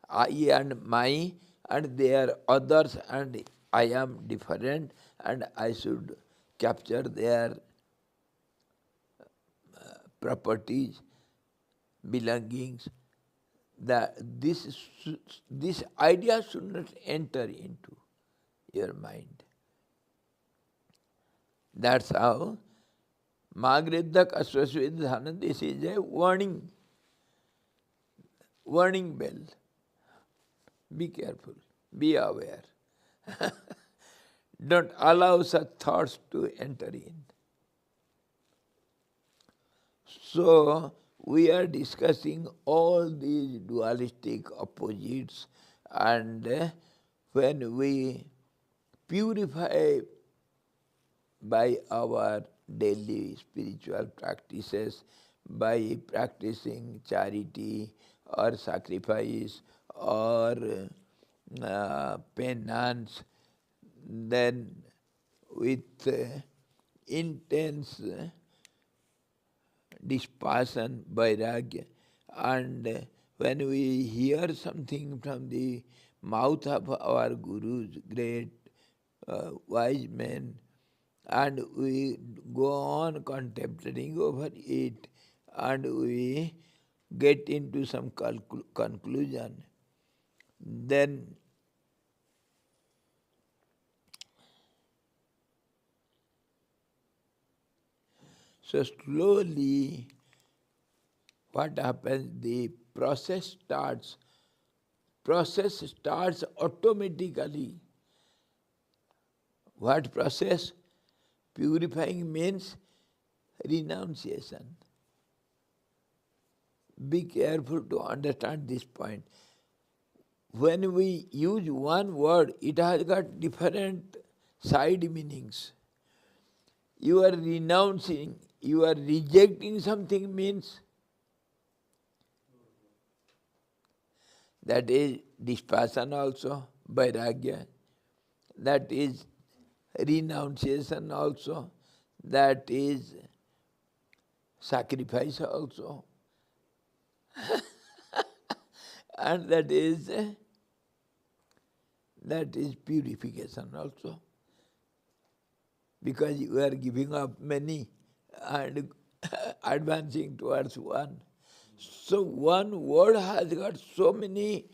I and my, and they are others and I am different, and I should capture their properties, belongings. That this idea should not enter into your mind. That's how Magriddhak Aswasvedhana, this is a warning bell. Be careful, be aware. Don't allow such thoughts to enter in. So, we are discussing all these dualistic opposites, and when we purify by our daily spiritual practices, by practicing charity or sacrifice or penance, then with intense dispassion, vairagya, and when we hear something from the mouth of our gurus, great wise men, and we go on contemplating over it, and we get into some conclusion, then So slowly, what happens? The process starts. Process starts automatically. What process? Purifying means renunciation. Be careful to understand this point. When we use one word, it has got different side meanings. You are renouncing, you are rejecting something means that is dispassion also, vairagya. That is renunciation also. That is sacrifice also. And that is purification also. Because you are giving up many and advancing towards one. So one word has got so many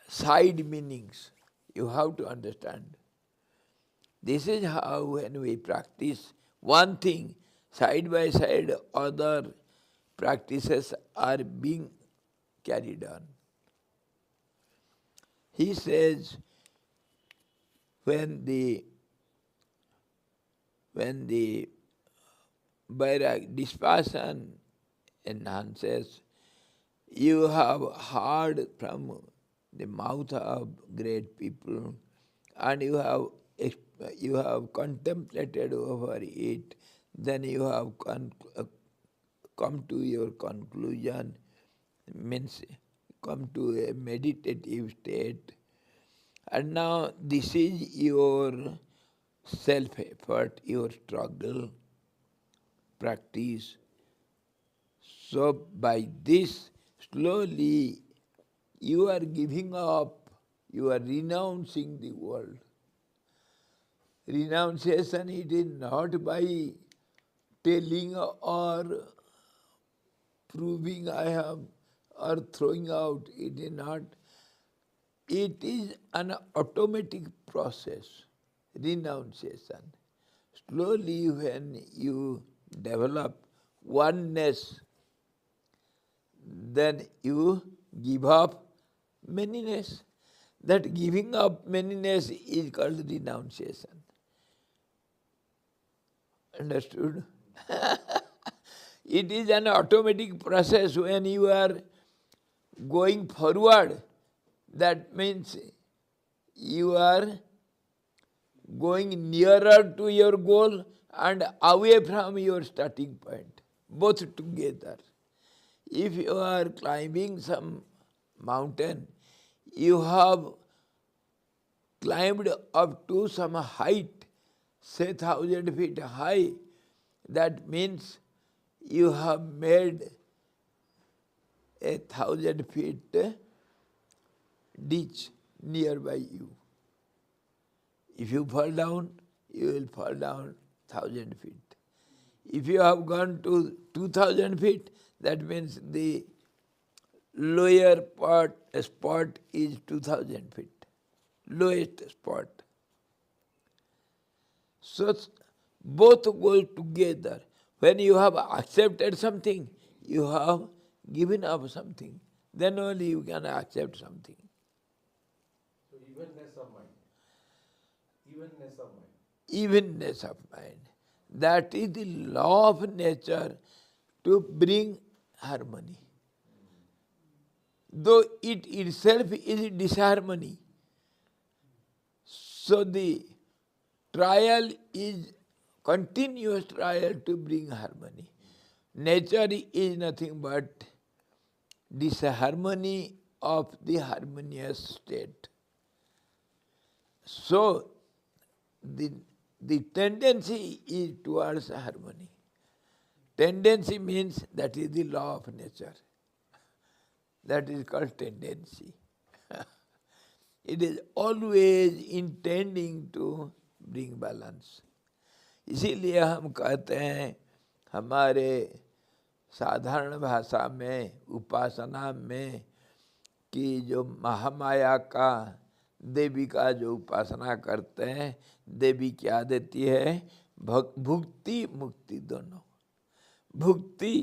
side meanings. You have to understand. This is how when we practice one thing, side by side other practices are being carried on. He says, when the dispassion enhances, you have heard from the mouth of great people, and you have contemplated over it, then you have come to your conclusion, means come to a meditative state. And now this is your self-effort, your struggle, practice. So by this, slowly you are giving up, you are renouncing the world. Renunciation, it is not by telling or proving I have or throwing out, it is not. It is an automatic process, renunciation. Slowly when you develop oneness, then you give up manyness. That giving up manyness is called renunciation. Understood? It is an automatic process when you are going forward. That means you are going nearer to your goal and away from your starting point, both together. If you are climbing some mountain, you have climbed up to some height, say 1,000 feet high. That means you have made 1,000 feet ditch nearby you. If you fall down, you will fall down 1,000 feet. If you have gone to 2,000 feet, that means the lower spot is 2,000 feet, lowest spot. So both go together. When you have accepted something, you have given up something. Then only you can accept something. So evenness of mind. Evenness of mind. Evenness of mind. That is the law of nature to bring harmony. Though it itself is disharmony. So the trial is continuous trial to bring harmony. Nature is nothing but disharmony of the harmonious state. So the tendency is towards harmony. Tendency means that is the law of nature. That is called tendency. It is always intending to bring balance. इसीलिए हम कहते हैं हमारे साधारण भाषा में उपासना में कि जो महामाया का देवी का जो उपासना करते हैं, देवी क्या देती है? भुक्ति मुक्ति दोनों। भुक्ति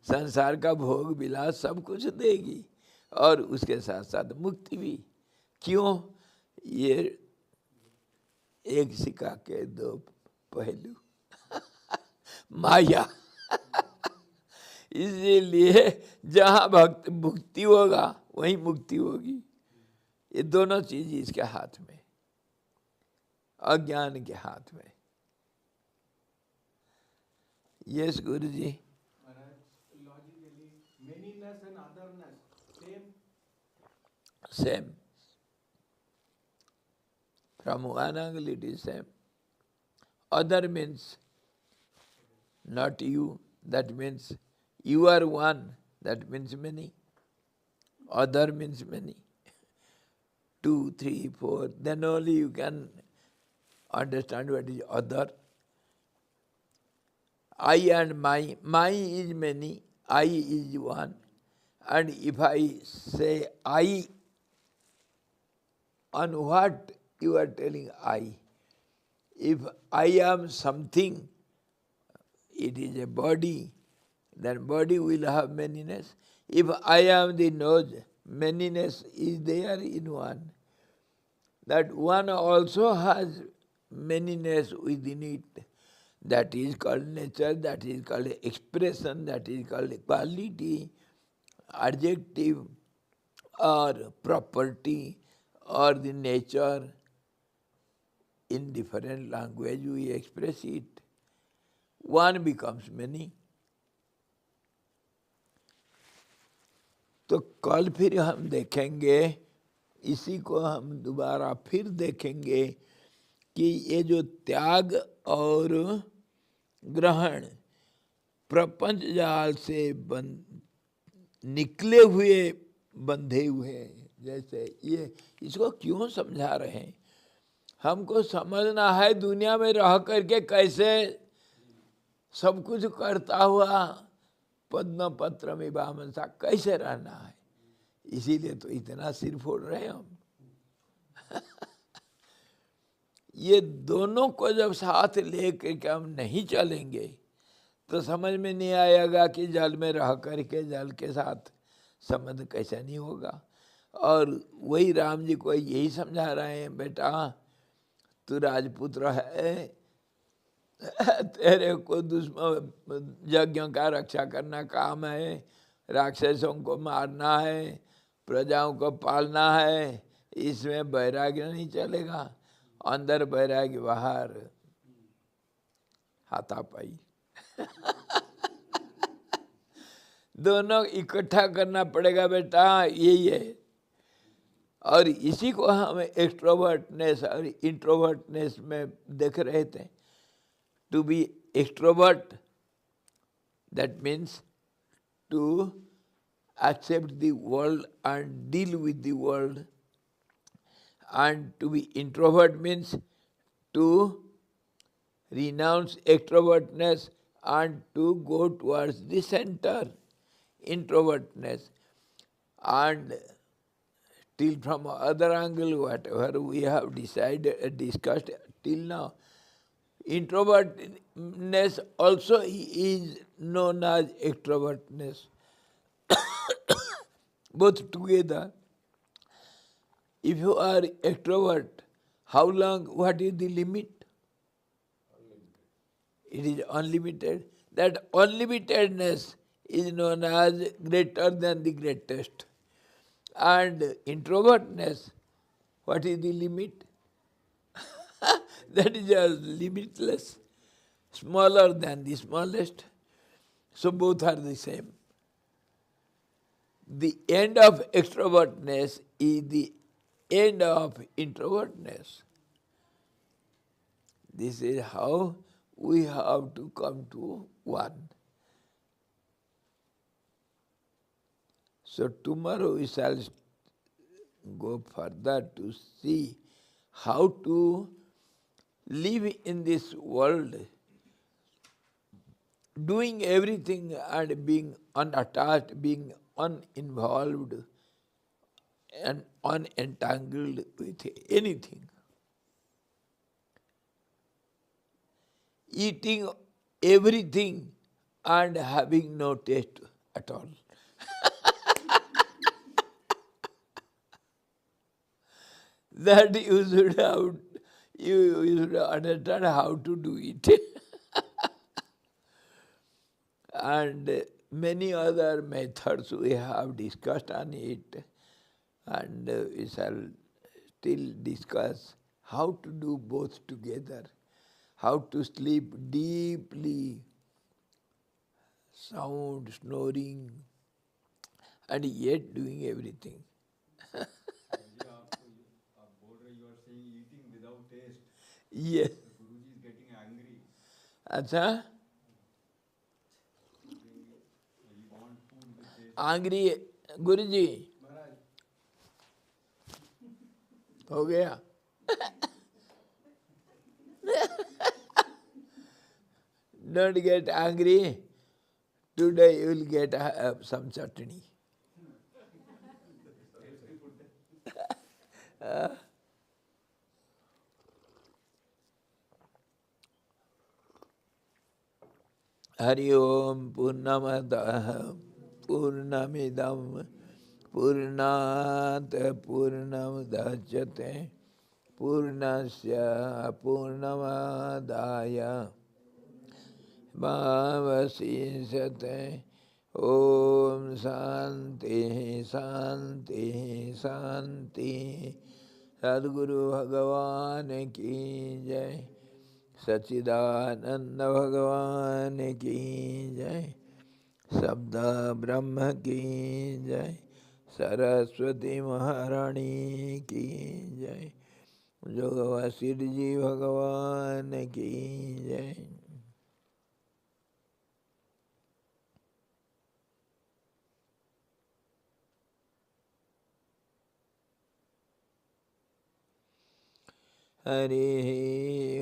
संसार का भोग विलास सब कुछ देगी और उसके साथ साथ मुक्ति भी। क्यों? ये एक सिक्का के दो पहलू माया। इसीलिए जहाँ भक्त भुक्ति होगा वहीं मुक्ति होगी। ये दोनों चीज इसके हाथ में, अज्ञान के हाथ में। Yes guru ji. Logically manyness and otherness same Same. From one angle it is same. Other means not you, that means you are one, that means many. Other means many. 2, 3, 4, then only you can understand what is other. I and my is many, I is one. And if I say I, on what you are telling I? If I am something, it is a body, then body will have manyness. If I am the nose, manyness is there in one. That one also has manyness within it. That is called nature, that is called expression, that is called quality, adjective, or property, or the nature. In different language we express it. One becomes many. तो कल फिर हम देखेंगे, इसी को हम दोबारा फिर देखेंगे कि ये जो त्याग और ग्रहण प्रपंच जाल से निकले हुए बंधे हुए, जैसे ये इसको क्यों समझा रहे हैं? हमको समझना है दुनिया में रह करके कैसे सब कुछ करता हुआ पद्म पत्र में वामनसा कैसे रहना है। इसीलिए तो इतना सिर फोड़ रहे हम। ये दोनों को जब साथ लेकर के हम नहीं चलेंगे तो समझ में नहीं आएगा कि जल में रह करके जल के साथ संबंध कैसे नहीं होगा। और वही राम जी को यही समझा रहे हैं, बेटा तू राजपुत्र है, तेरे को दुश्मन यज्ञों का रक्षा करना काम है, राक्षसों को मारना है, प्रजाओं को पालना है, इसमें वैराग्य नहीं चलेगा। अंदर वैराग्य, बाहर हाथापाई। दोनों इकट्ठा करना पड़ेगा बेटा, यही है। और इसी को हम एक्सट्रोवर्टनेस और इंट्रोवर्टनेस में देख रहे थे। To be extrovert, that means to accept the world and deal with the world, and to be introvert means to renounce extrovertness and to go towards the center, introvertness. And till from other angle, whatever we have discussed till now, introvertness also is known as extrovertness. Both together. If you are extrovert, how long, what is the limit? It is unlimited. That unlimitedness is known as greater than the greatest. And introvertness, what is the limit? That is just limitless, smaller than the smallest. So both are the same. The end of extrovertness is the end of introvertness. This is how we have to come to one. So tomorrow we shall go further to see how to live in this world, doing everything and being unattached, being uninvolved and unentangled with anything. eating everything and having no taste at all. That you should have, you should understand how to do it. And many other methods we have discussed on it, and we shall still discuss how to do both together, how to sleep deeply, sound, snoring, and yet doing everything. जी आप बोल रहे you are saying eating without taste. Yes. The Guruji is getting angry. अच्छा, You want food with taste. angry गुरुजी महाराज हो गया. Don't get angry. Today you will get some chutney. Hari Om Purnamada Purnamidam Purnat Purnamudachyate Purnasya Purnamadaya Vasistha. Om Shanti Shanti Shanti. Sadguru Bhagavan ki jai. सच्चिदानंद भगवान की जय. शब्द ब्रह्म की जय. सरस्वती महारानी की जय. जोग वशिष्ठ जी भगवान की जय. हरि